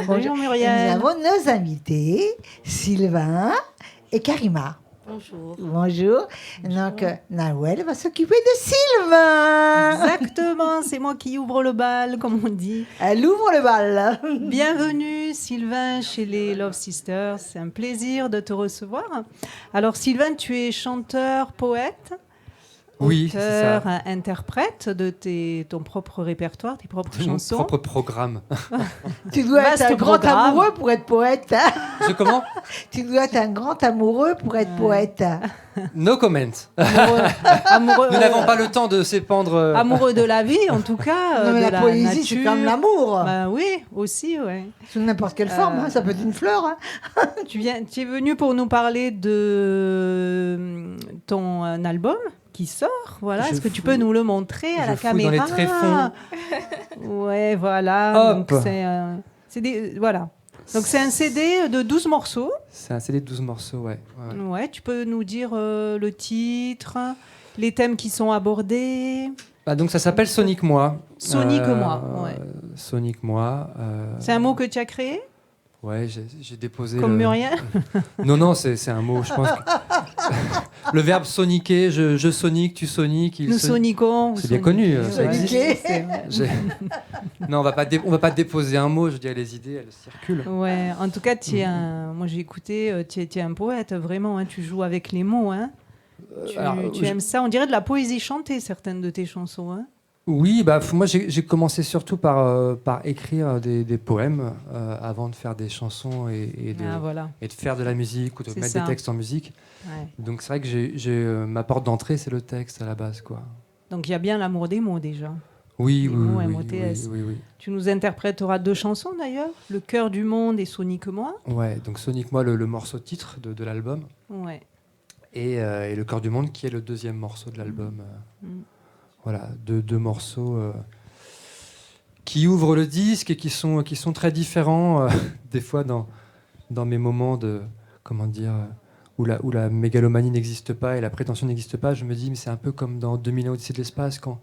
Bonjour Muriel. Et nous avons nos invités, Sylvain et Karima. Bonjour. Bonjour. Donc, Nawel va s'occuper de Sylvain. Exactement, c'est moi qui ouvre le bal, comme on dit. Elle ouvre le bal. Bienvenue Sylvain chez les Love Sisters, c'est un plaisir de te recevoir. Alors Sylvain, tu es chanteur, poète, oui, auteur, interprète de ton propre répertoire, tes propres chansons. Mon propre programme. Tu dois être un grand amoureux pour être poète. Je comment? Tu dois être un grand amoureux pour être poète. No comment. Amoureux, nous n'avons pas le temps de s'épandre. Amoureux de la vie, en tout cas. Non, mais de la poésie, nature. c'est comme l'amour. Bah, oui, aussi, ouais. Sous n'importe quelle forme, hein, ça peut être une fleur. Hein. Tu es venu pour nous parler de ton album qui sort, voilà. Est-ce que tu peux nous le montrer à la caméra? Dans les tréfonds. Ouais, voilà. Hop. Donc voilà. Donc c'est un CD de 12 morceaux. C'est un CD de 12 morceaux, ouais. Ouais, tu peux nous dire le titre, les thèmes qui sont abordés. Donc ça s'appelle Sonic Moi. Sonic Moi, ouais. Sonic Moi. C'est un mot que tu as créé? Ouais, j'ai déposé. Comme Muriel? Non, c'est un mot, je pense. Le verbe soniquer, je sonique, tu soniques. Nous soniquons. C'est bien connu. Ça Soniquer. Non, on va pas déposer un mot, je dirais les idées, elles circulent. Ouais, en tout cas, moi j'ai écouté, tu es un poète, vraiment, hein, tu joues avec les mots. Hein. Tu aimes ça, on dirait de la poésie chantée, certaines de tes chansons. Hein. Oui, moi j'ai commencé surtout par écrire des poèmes avant de faire des chansons et de faire de la musique ou de mettre des textes en musique. Ouais. Donc c'est vrai que ma porte d'entrée, c'est le texte à la base, quoi. Donc il y a bien l'amour des mots déjà. Oui, MOTS. Oui. Tu nous interpréteras 2 chansons d'ailleurs, Le cœur du monde et Sonic Moi. Ouais, donc Sonic Moi, le morceau titre de l'album. Ouais. Et Le cœur du monde qui est le 2e morceau de l'album. Voilà, deux morceaux qui ouvrent le disque et qui sont très différents des fois dans mes moments de où la mégalomanie n'existe pas et la prétention n'existe pas. Je me dis mais c'est un peu comme dans 2001 Odyssée de l'espace quand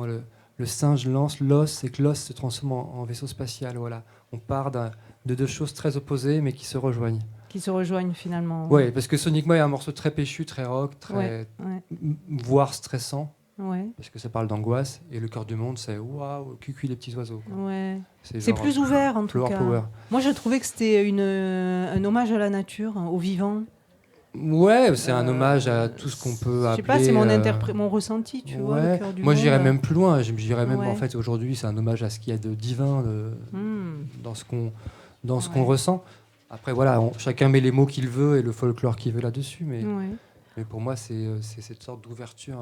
le singe lance l'os et que l'os se transforme en vaisseau spatial. Voilà, on part de 2 choses très opposées mais qui se rejoignent. Qui se rejoignent finalement. Ouais, parce que Sonic Moi est un morceau très péchu, très rock, voire stressant. Ouais. Parce que ça parle d'angoisse et Le cœur du monde, c'est waouh, cucu les petits oiseaux. Quoi. Ouais. C'est plus ouvert en tout cas. Power. Moi, je trouvais que c'était un hommage à la nature, au vivant. Ouais, c'est un hommage à tout ce qu'on peut appeler. Je sais pas, c'est mon ressenti, tu vois. Le cœur du moi, monde. j'irais même plus loin. J'irais même en fait aujourd'hui, c'est un hommage à ce qu'il y a de divin dans ce qu'on ressent. Après, voilà, chacun met les mots qu'il veut et le folklore qu'il veut là-dessus, mais. Mais pour moi, c'est cette sorte d'ouverture,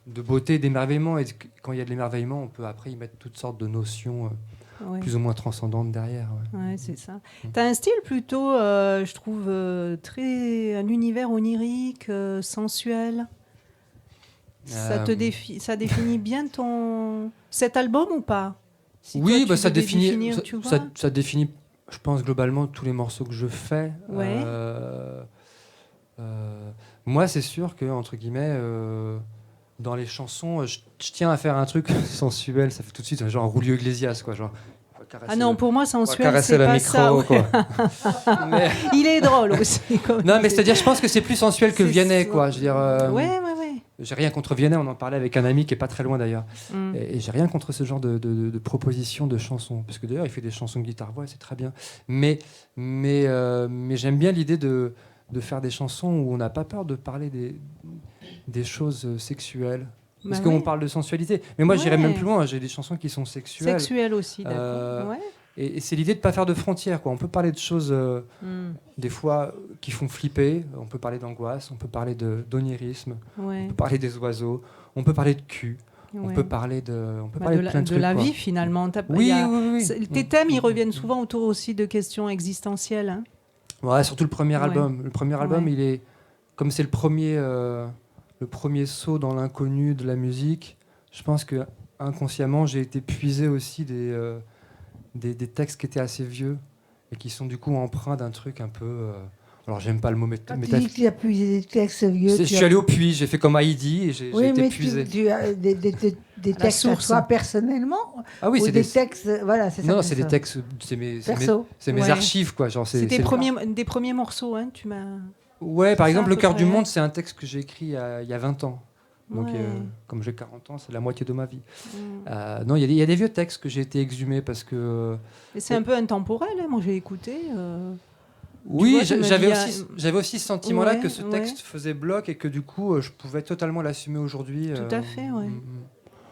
de beauté, d'émerveillement. Et quand il y a de l'émerveillement, on peut après y mettre toutes sortes de notions plus ou moins transcendantes derrière. Ouais, c'est ça. Tu as un style plutôt, je trouve, un univers onirique, sensuel. Ça définit bien cet album ou pas? Oui, ça définit, je pense, globalement tous les morceaux que je fais. Ouais. Moi, c'est sûr que, entre guillemets, dans les chansons, je tiens à faire un truc sensuel. Ça fait tout de suite genre Julio Iglesias, quoi. Genre, non, pour moi, sensuel, c'est pas micro, ça. Ouais. Quoi. Mais... Il est drôle aussi. Non, mais c'est-à-dire, je pense que c'est plus sensuel que Vianney, quoi. Je veux dire, ouais. J'ai rien contre Vianney, on en parlait avec un ami qui est pas très loin d'ailleurs. Et j'ai rien contre ce genre de proposition de chansons. Parce que d'ailleurs, il fait des chansons de guitare-voix, c'est très bien. Mais j'aime bien l'idée de faire des chansons où on n'a pas peur de parler des choses sexuelles. Parce qu'on parle de sensualité. Mais moi, j'irais même plus loin. J'ai des chansons qui sont sexuelles. Sexuelles aussi, d'accord. Et c'est l'idée de ne pas faire de frontières, quoi. On peut parler de choses, des fois, qui font flipper. On peut parler d'angoisse, on peut parler d'onirisme, on peut parler des oiseaux, on peut parler de cul. On peut parler de plein de trucs. De la vie, finalement. Oui. Tes thèmes, ils reviennent souvent autour aussi de questions existentielles. Hein. Ouais, surtout le premier album. Le premier album, il est, comme c'est le premier saut dans l'inconnu de la musique, je pense que inconsciemment j'ai été puiser aussi des textes qui étaient assez vieux et qui sont du coup empreints d'un truc un peu... alors j'aime pas le mot métaphysique. Tu dis que tu as puisé des textes vieux. Je suis allé au puits, j'ai fait comme Heidi et j'ai été puisé. des textes à toi personnellement? Ah oui, ou c'est des textes, voilà, c'est ça. Non, c'est des textes, c'est mes archives, quoi. Genre, c'est des premiers morceaux, hein, tu m'as... Ouais, par C'est exemple, ça, Le à peu cœur du près. monde, c'est un texte que j'ai écrit il y a 20 ans. Donc, Ouais. comme j'ai 40 ans, c'est la moitié de ma vie. Mm. Non, il y a des vieux textes que j'ai été exhumé parce que... Et c'est un peu intemporel, hein, moi j'ai écouté. Oui, vois, tu me j'avais dis, aussi ce sentiment-là Ouais, que ce texte faisait bloc et que du coup, je pouvais totalement l'assumer aujourd'hui. Tout à fait, ouais.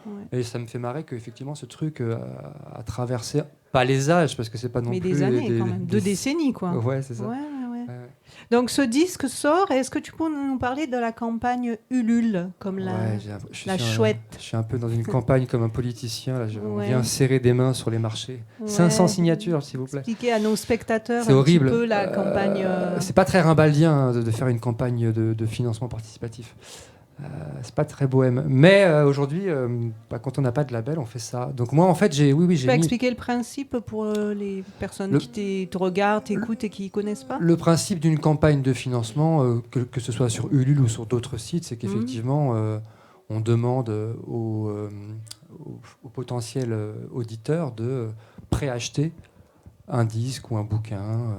Ouais. Et ça me fait marrer qu'effectivement, ce truc a traversé, pas les âges, parce que c'est pas non Mais plus... des années quand même, 2 décennies quoi. Ouais, c'est ça. Ouais. Ouais. Donc ce disque sort, est-ce que tu peux nous parler de la campagne Ulule, comme Ouais, la chouette? Je suis un peu dans une campagne comme un politicien. Là, on Ouais. vient serrer des mains sur les marchés. Ouais. 500 signatures, s'il vous plaît. Expliquer à nos spectateurs C'est un horrible. petit peu la campagne. C'est pas très rimbaldien hein, de faire une campagne de financement participatif. C'est pas très bohème. Mais aujourd'hui, quand on n'a pas de label, on fait ça. Donc moi, en fait, j'ai Tu peux expliquer le principe pour les personnes qui te regardent, t'écoutent et qui ne connaissent pas? Le principe d'une campagne de financement, que ce soit sur Ulule ou sur d'autres sites, c'est qu'effectivement, on demande aux potentiels auditeurs de préacheter un disque ou un bouquin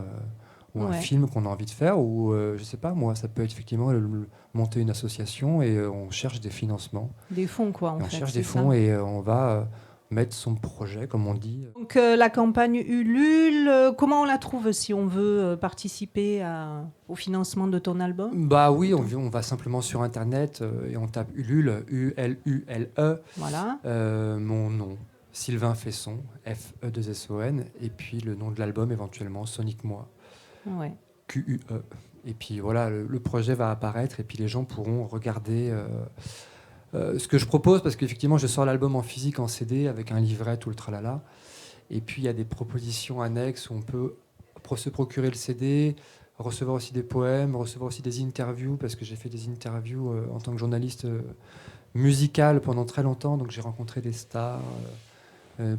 ou un film qu'on a envie de faire, ou je sais pas, moi, ça peut être effectivement monter une association et on cherche des financements. Des fonds, quoi, en fait. On cherche des fonds et on va mettre son projet, comme on dit. Donc la campagne Ulule, comment on la trouve si on veut participer au financement de ton album? Bah oui, on va simplement sur Internet et on tape Ulule, U-L-U-L-E. Voilà. Mon nom, Sylvain Fesson, F-E-2-S-O-N, et puis le nom de l'album éventuellement, Sonic Moi, Q-U-E. Et puis voilà, le projet va apparaître et puis les gens pourront regarder ce que je propose, parce qu'effectivement, je sors l'album en physique, en CD, avec un livret, tout le tralala. Et puis il y a des propositions annexes où on peut se procurer le CD, recevoir aussi des poèmes, recevoir aussi des interviews, parce que j'ai fait des interviews en tant que journaliste musical pendant très longtemps, donc j'ai rencontré des stars,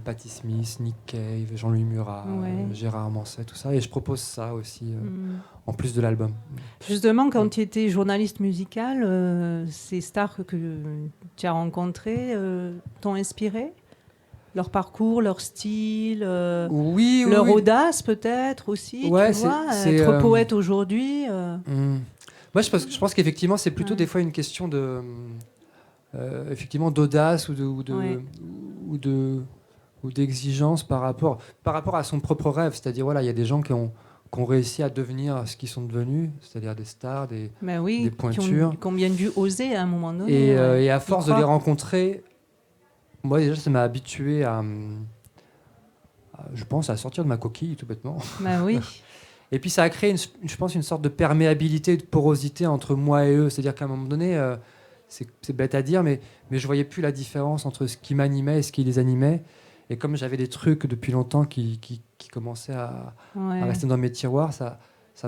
Patti Smith, Nick Cave, Jean-Louis Murat, Gérard Manset, tout ça, et je propose ça aussi en plus de l'album. Justement, quand tu étais journaliste musical, ces stars que tu as rencontrées t'ont inspiré? Leur parcours, leur style, leur audace peut-être aussi, ouais, tu vois, être poète aujourd'hui. Moi, je pense qu'effectivement, c'est plutôt des fois une question de, effectivement, d'audace ou d'exigence par rapport à son propre rêve. C'est-à-dire, voilà, il y a des gens qui ont réussi à devenir ce qu'ils sont devenus, c'est-à-dire des stars, des pointures. Qui ont bien dû oser à un moment donné. Et à force de les rencontrer, moi déjà, ça m'a habitué je pense, à sortir de ma coquille, tout bêtement. Bah oui. Et puis ça a créé, je pense, une sorte de perméabilité, de porosité entre moi et eux. C'est-à-dire qu'à un moment donné, c'est bête à dire, mais je voyais plus la différence entre ce qui m'animait et ce qui les animait. Et comme j'avais des trucs depuis longtemps qui commençaient à rester dans mes tiroirs, ça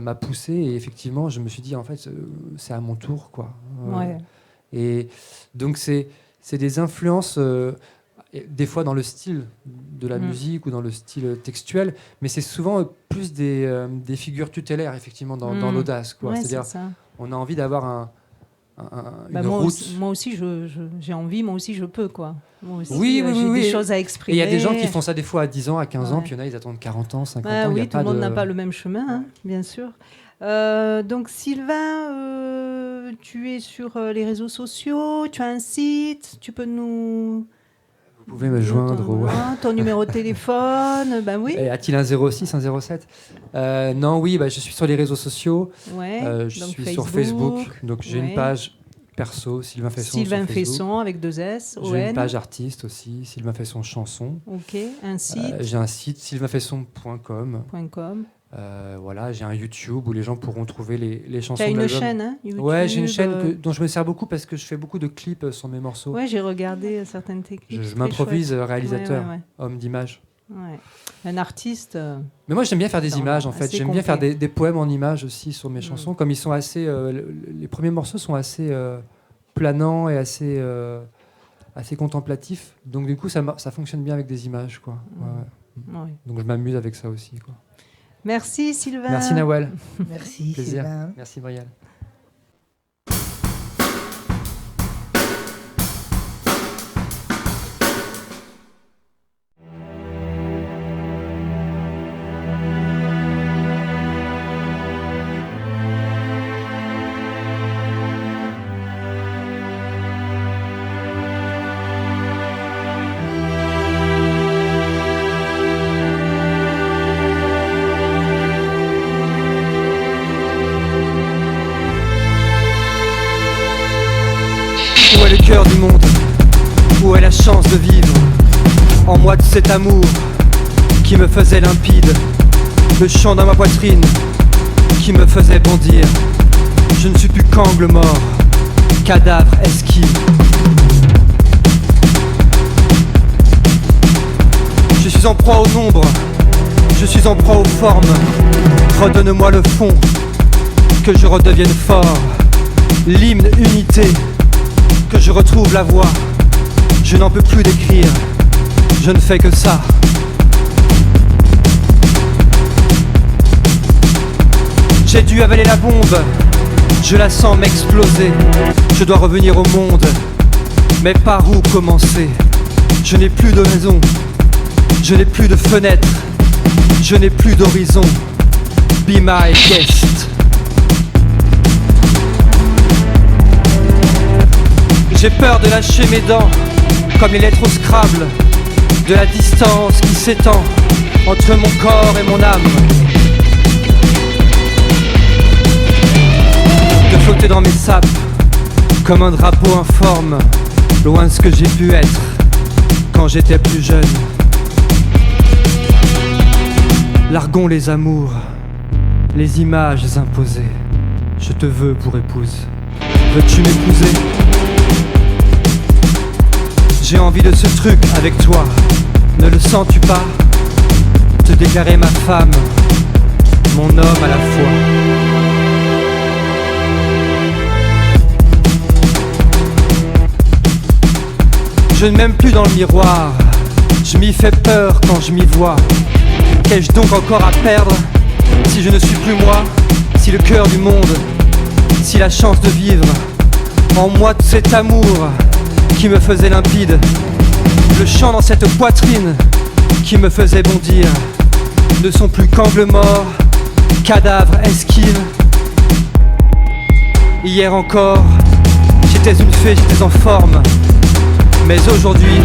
m'a poussé. Et effectivement, je me suis dit, en fait, c'est à mon tour, quoi. Et donc, c'est des influences, des fois dans le style de la musique ou dans le style textuel, mais c'est souvent plus des figures tutélaires, effectivement, dans l'audace, quoi. C'est-à-dire, on a envie d'avoir une route. Moi aussi, j'ai envie, moi aussi, je peux, quoi. Moi aussi, oui, j'ai des choses à exprimer. Et il y a des gens qui font ça des fois à 10 ans, à 15 ans, puis il y en a, ils attendent 40 ans, 50 ans. Oui, tout le monde n'a pas le même chemin, hein, bien sûr. Donc, Sylvain, tu es sur les réseaux sociaux, tu as un site, tu peux nous... Vous pouvez me joindre ton numéro de téléphone, ben oui. A-t-il un 06, un 07 Non, oui, je suis sur les réseaux sociaux. Je suis sur Facebook, donc j'ai une page perso, Sylvain Fesson. Sylvain Fesson avec 2 S, O-N. J'ai une page artiste aussi, Sylvain Fesson chanson. Ok, un site. J'ai un site, sylvainfesson.com. Voilà, j'ai un YouTube où les gens pourront trouver les chansons. T'as une chaîne, hein, YouTube. Ouais, j'ai une chaîne dont je me sers beaucoup parce que je fais beaucoup de clips sur mes morceaux. Ouais, j'ai regardé certaines techniques. Je m'improvise réalisateur, homme d'image. Ouais. Un artiste. Mais moi, j'aime bien faire des images, en fait. J'aime bien faire des poèmes en images aussi sur mes chansons, comme ils sont assez. Les premiers morceaux sont assez planants et assez contemplatifs. Donc, du coup, ça fonctionne bien avec des images, quoi. Donc, je m'amuse avec ça aussi, quoi. Merci Sylvain. Merci Nawel. Merci Plaisir. Sylvain. Merci Brielle. cœur du monde. Où est la chance de vivre en moi de cet amour qui me faisait limpide, le chant dans ma poitrine qui me faisait bondir. Je ne suis plus qu'angle mort, cadavre esquive. Je suis en proie au nombre, je suis en proie aux formes. Redonne-moi le fond, que je redevienne fort. L'hymne unité, que je retrouve la voix. Je n'en peux plus d'écrire, je ne fais que ça. J'ai dû avaler la bombe, je la sens m'exploser. Je dois revenir au monde, mais par où commencer? Je n'ai plus de raison, je n'ai plus de fenêtre, je n'ai plus d'horizon. Be my guest. J'ai peur de lâcher mes dents, comme les lettres au Scrabble, de la distance qui s'étend entre mon corps et mon âme. De flotter dans mes sapes, comme un drapeau informe, loin de ce que j'ai pu être quand j'étais plus jeune. Larguons les amours, les images imposées. Je te veux pour épouse, veux-tu m'épouser? J'ai envie de ce truc avec toi, ne le sens-tu pas? Te déclarer ma femme, mon homme à la fois. Je ne m'aime plus dans le miroir, je m'y fais peur quand je m'y vois. Qu'ai-je donc encore à perdre si je ne suis plus moi? Si le cœur du monde, si la chance de vivre en moi tout cet amour qui me faisait limpide, le chant dans cette poitrine qui me faisait bondir, ne sont plus qu'angle mort, cadavre esquive. Hier encore, j'étais une fée, j'étais en forme, mais aujourd'hui,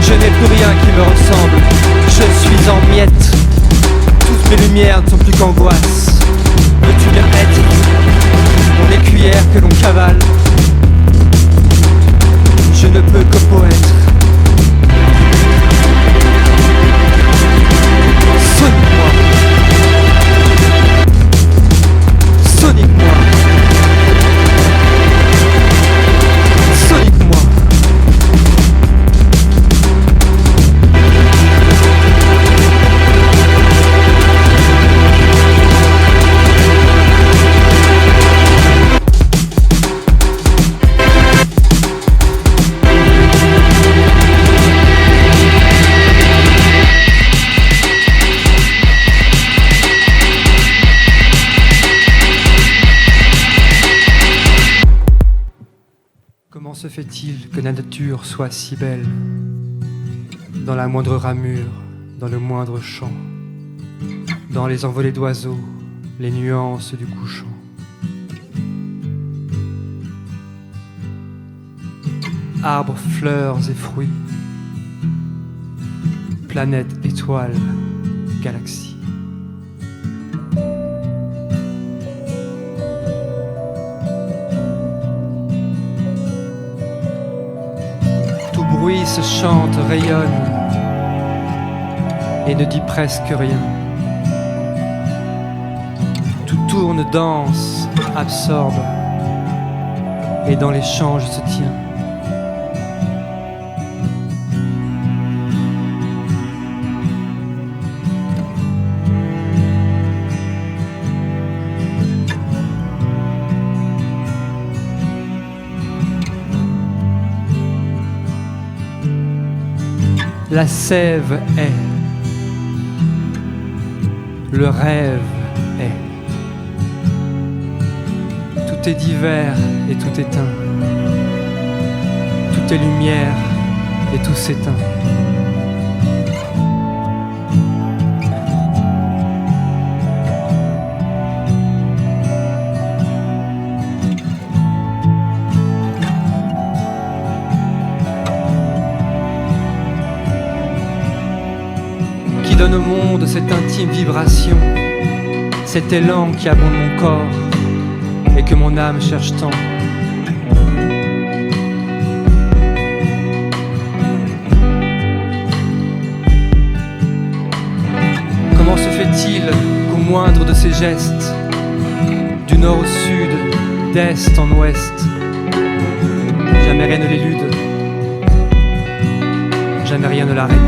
je n'ai plus rien qui me ressemble. Je suis en miettes, toutes mes lumières ne sont plus qu'angoisse. Veux-tu bien être mon écuyère que l'on cavale? Je ne peux que poète. Sonique-moi, sonique-moi, sonique-moi. Comment se fait-il que la nature soit si belle? Dans la moindre ramure, dans le moindre chant, dans les envolées d'oiseaux, les nuances du couchant. Arbres, fleurs et fruits, planètes, étoiles, galaxies. Bruit se chante, rayonne et ne dit presque rien. Tout tourne, danse, absorbe et dans l'échange se tient. La sève est, le rêve est. Tout est divers et tout éteint. Tout est lumière et tout s'éteint. Qui donne au monde cette intime vibration, cet élan qui abonde mon corps et que mon âme cherche tant. moindre de ses gestes, du nord au sud, d'est en ouest. Jamais rien ne l'élude, jamais rien ne l'arrête.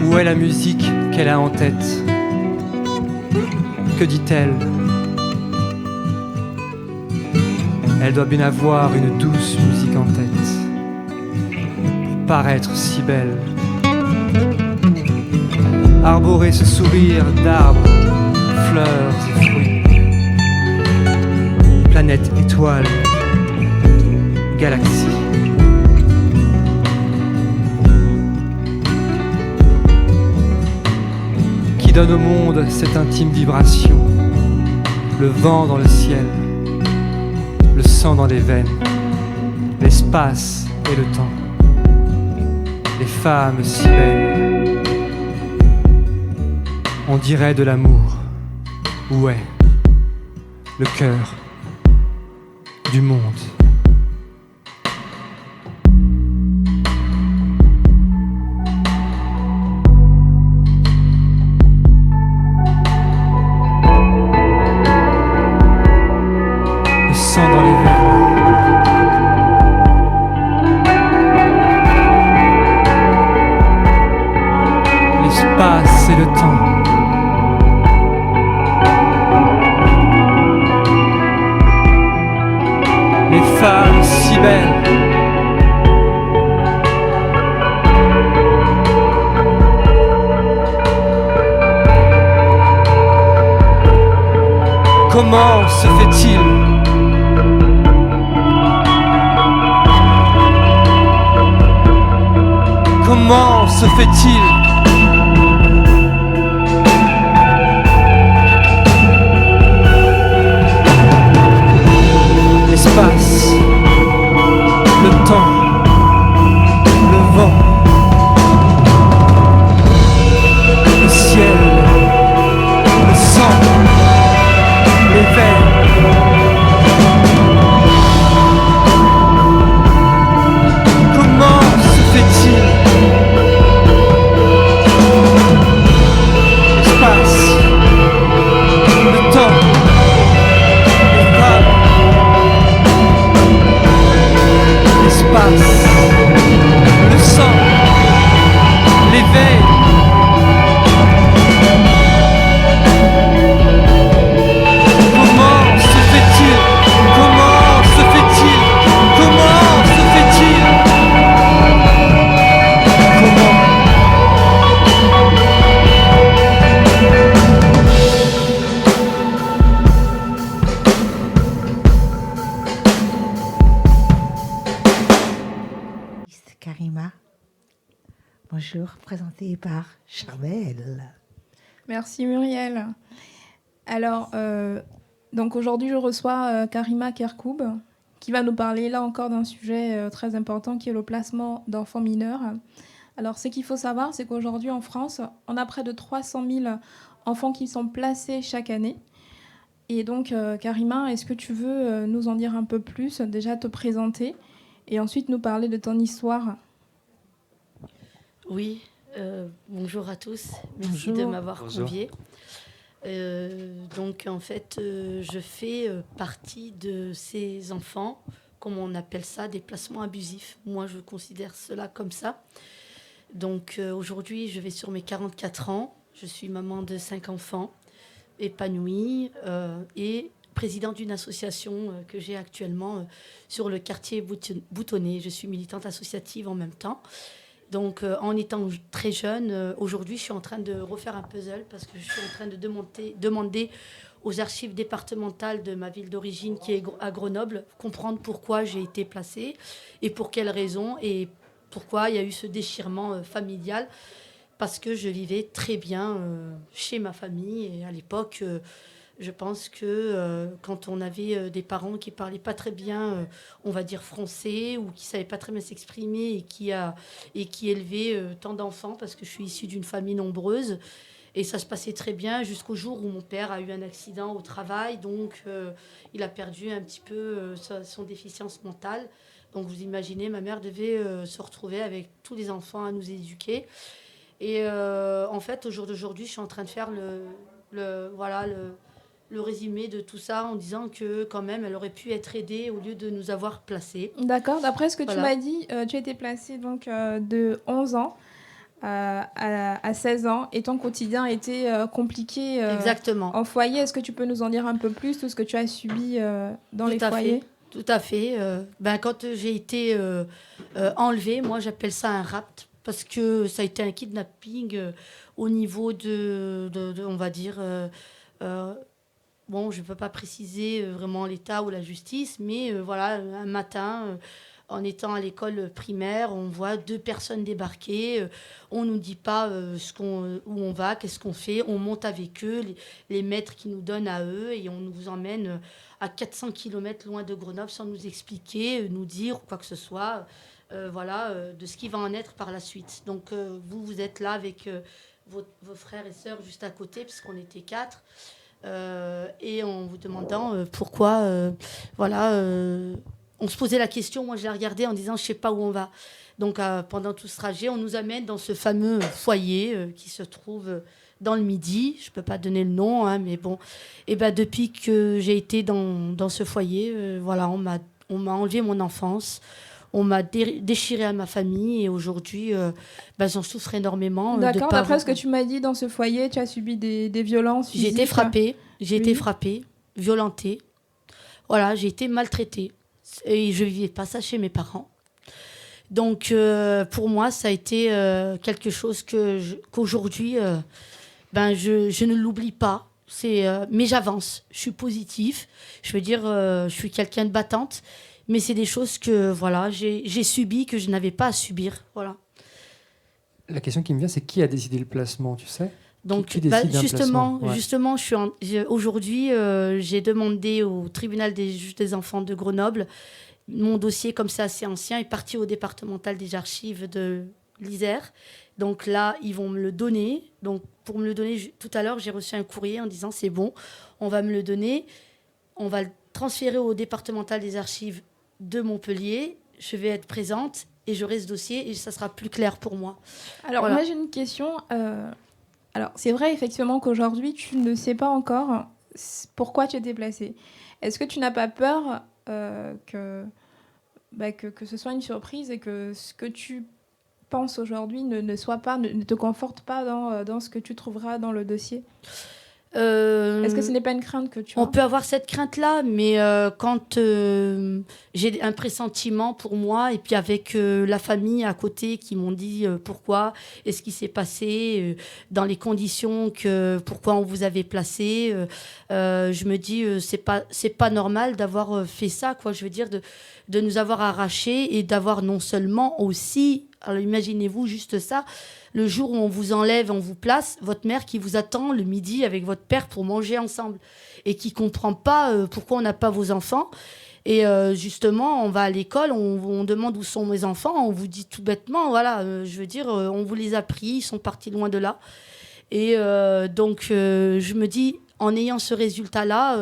Où est la musique qu'elle a en tête? Que dit-elle? Elle doit bien avoir une douce musique en tête pour paraître si belle. Arborer ce sourire d'arbres, fleurs et fruits. Planète, étoile, galaxie. Qui donne au monde cette intime vibration, le vent dans le ciel, le sang dans les veines, l'espace et le temps, les femmes si belles. On dirait de l'amour, où est le cœur du monde? Le sang dans les veines. L'espace et le temps. Les femmes si belles. Comment se fait-il? Comment se fait-il? L'espace, le temps, le vent, le ciel, le sang, les veines. Comment se fait-il? L'espace, le temps, les femmes. L'espace, le sang, l'éveil. Comment se fait-il? Comment se fait-il? Comment se fait-il? Comment? Karima. Bonjour, présentée par Charbel. Merci Muriel. Alors, donc aujourd'hui je reçois Karima Kerkoub qui va nous parler là encore d'un sujet très important qui est le placement d'enfants mineurs. Alors ce qu'il faut savoir, c'est qu'aujourd'hui en France, on a près de 300 000 enfants qui sont placés chaque année. Et donc Karima, est-ce que tu veux nous en dire un peu plus, déjà te présenter et ensuite nous parler de ton histoire? Oui, bonjour à tous. Merci Bonjour. de m'avoir conviée. Donc en fait, je fais partie de ces enfants, comme on appelle ça, des placements abusifs. Moi, je considère cela comme ça. Donc aujourd'hui, je vais sur mes 44 ans. Je suis maman de 5 enfants, épanouie et présidente d'une association que j'ai actuellement sur le quartier Boutonné. Je suis militante associative en même temps. Donc, en étant très jeune, aujourd'hui, je suis en train de refaire un puzzle parce que je suis en train de demander aux archives départementales de ma ville d'origine, qui est à Grenoble, comprendre pourquoi j'ai été placée et pour quelles raisons et pourquoi il y a eu ce déchirement familial, parce que je vivais très bien chez ma famille. Et à l'époque, je pense que quand on avait des parents qui ne parlaient pas très bien, on va dire français, ou qui ne savaient pas très bien s'exprimer et qui élevaient tant d'enfants, parce que je suis issue d'une famille nombreuse, et ça se passait très bien jusqu'au jour où mon père a eu un accident au travail, donc il a perdu un petit peu son déficience mentale. Donc vous imaginez, ma mère devait se retrouver avec tous les enfants à nous éduquer. Et en fait, au jour d'aujourd'hui, je suis en train de faire le résumé de tout ça, en disant que quand même, elle aurait pu être aidée au lieu de nous avoir placés. D'accord, d'après ce que tu Voilà. m'as dit, tu as été placée donc, de 11 ans à 16 ans, et ton quotidien était compliqué Exactement. en foyer. Est-ce que tu peux nous en dire un peu plus, tout ce que tu as subi dans les foyers? Tout à fait. Quand j'ai été enlevée, moi j'appelle ça un rapt, parce que ça a été un kidnapping au niveau on va dire, bon, je ne peux pas préciser vraiment l'État ou la justice, mais voilà, un matin, en étant à l'école primaire, on voit 2 personnes débarquer, on ne nous dit pas où on va, qu'est-ce qu'on fait, on monte avec eux, les maîtres qui nous donnent à eux, et on nous emmène à 400 km loin de Grenoble sans nous expliquer, nous dire quoi que ce soit, de ce qui va en être par la suite. Donc vous êtes là avec vos frères et sœurs juste à côté, puisqu'on était 4, et en vous demandant pourquoi, on se posait la question. Moi je la regardais en disant je ne sais pas où on va. Donc pendant tout ce trajet, on nous amène dans ce fameux foyer qui se trouve dans le Midi. Je ne peux pas donner le nom, hein, mais bon. Et depuis que j'ai été dans ce foyer, on m'a enlevé mon enfance. On m'a déchiré à ma famille, et aujourd'hui, j'en souffre énormément. D'accord, d'après ce que tu m'as dit, dans ce foyer, tu as subi des violences physiques. J'ai été frappée, violentée. Voilà, j'ai été maltraitée. Et je ne vivais pas ça chez mes parents. Donc, pour moi, ça a été quelque chose qu'aujourd'hui, je ne l'oublie pas. Mais j'avance, je suis positive. Je veux dire, je suis quelqu'un de battante. Mais c'est des choses que j'ai subies, que je n'avais pas à subir. Voilà. La question qui me vient, c'est qui a décidé le placement, tu sais? Donc, qui décide d'un placement? Ouais. justement, aujourd'hui, j'ai demandé au tribunal des juges des enfants de Grenoble. Mon dossier, comme c'est assez ancien, est parti au départemental des archives de l'Isère. Donc là, ils vont me le donner. Donc, pour me le donner, tout à l'heure, j'ai reçu un courrier en disant c'est bon, on va me le donner. On va le transférer au départemental des archives de Montpellier. Je vais être présente et j'aurai ce dossier et ça sera plus clair pour moi. Alors, moi, j'ai une question. Alors, c'est vrai, effectivement, qu'aujourd'hui, tu ne sais pas encore pourquoi tu es déplacée. Est-ce que tu n'as pas peur que ce soit une surprise et que ce que tu penses aujourd'hui ne te conforte pas dans ce que tu trouveras dans le dossier? Est-ce que ce n'est pas une crainte que tu as? On peut avoir cette crainte-là, mais quand j'ai un pressentiment pour moi, et puis avec la famille à côté qui m'ont dit pourquoi, et ce qui s'est passé, dans les conditions pourquoi on vous avait placé, je me dis c'est pas normal d'avoir fait ça, quoi. Je veux dire de nous avoir arrachés et d'avoir non seulement aussi, alors imaginez-vous juste ça, le jour où on vous enlève, on vous place, votre mère qui vous attend le midi avec votre père pour manger ensemble et qui ne comprend pas pourquoi on n'a pas vos enfants. Et justement, on va à l'école, on demande où sont mes enfants, on vous dit tout bêtement, je veux dire, on vous les a pris, ils sont partis loin de là. Et donc, je me dis, en ayant ce résultat-là,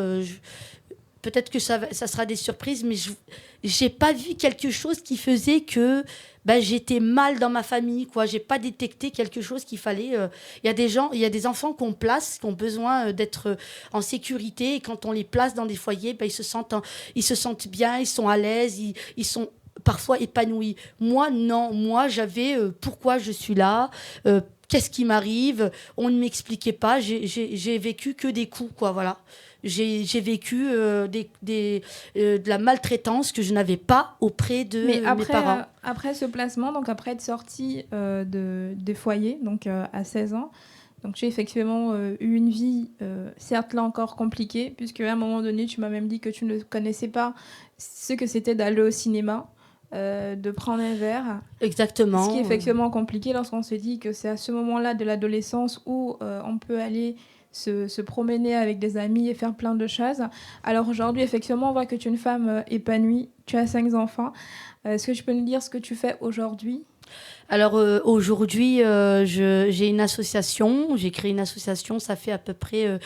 peut-être que ça sera des surprises, mais je n'ai pas vu quelque chose qui faisait que j'étais mal dans ma famille, quoi. J'ai pas détecté quelque chose qu'il fallait. Il y a des enfants qu'on place, qui ont besoin d'être en sécurité, et quand on les place dans des foyers, ils se sentent bien, ils sont à l'aise, ils sont parfois épanouis. Moi, non. Moi, j'avais pourquoi je suis là. Qu'est-ce qui m'arrive? On ne m'expliquait pas. J'ai vécu que des coups, quoi. Voilà. J'ai vécu de la maltraitance que je n'avais pas auprès de mes parents. Après ce placement, donc après être sortie des foyers, donc à 16 ans, donc j'ai effectivement eu une vie, certes là encore compliquée, puisque à un moment donné, tu m'as même dit que tu ne connaissais pas ce que c'était d'aller au cinéma. de prendre un verre. Exactement. Ce qui est effectivement compliqué lorsqu'on se dit que c'est à ce moment-là de l'adolescence où on peut aller se promener avec des amis et faire plein de choses. Alors aujourd'hui, effectivement, on voit que tu es une femme épanouie, tu as 5 enfants. Est-ce que tu peux nous dire ce que tu fais aujourd'hui ? Alors aujourd'hui, j'ai une association, j'ai créé une association, ça fait à peu près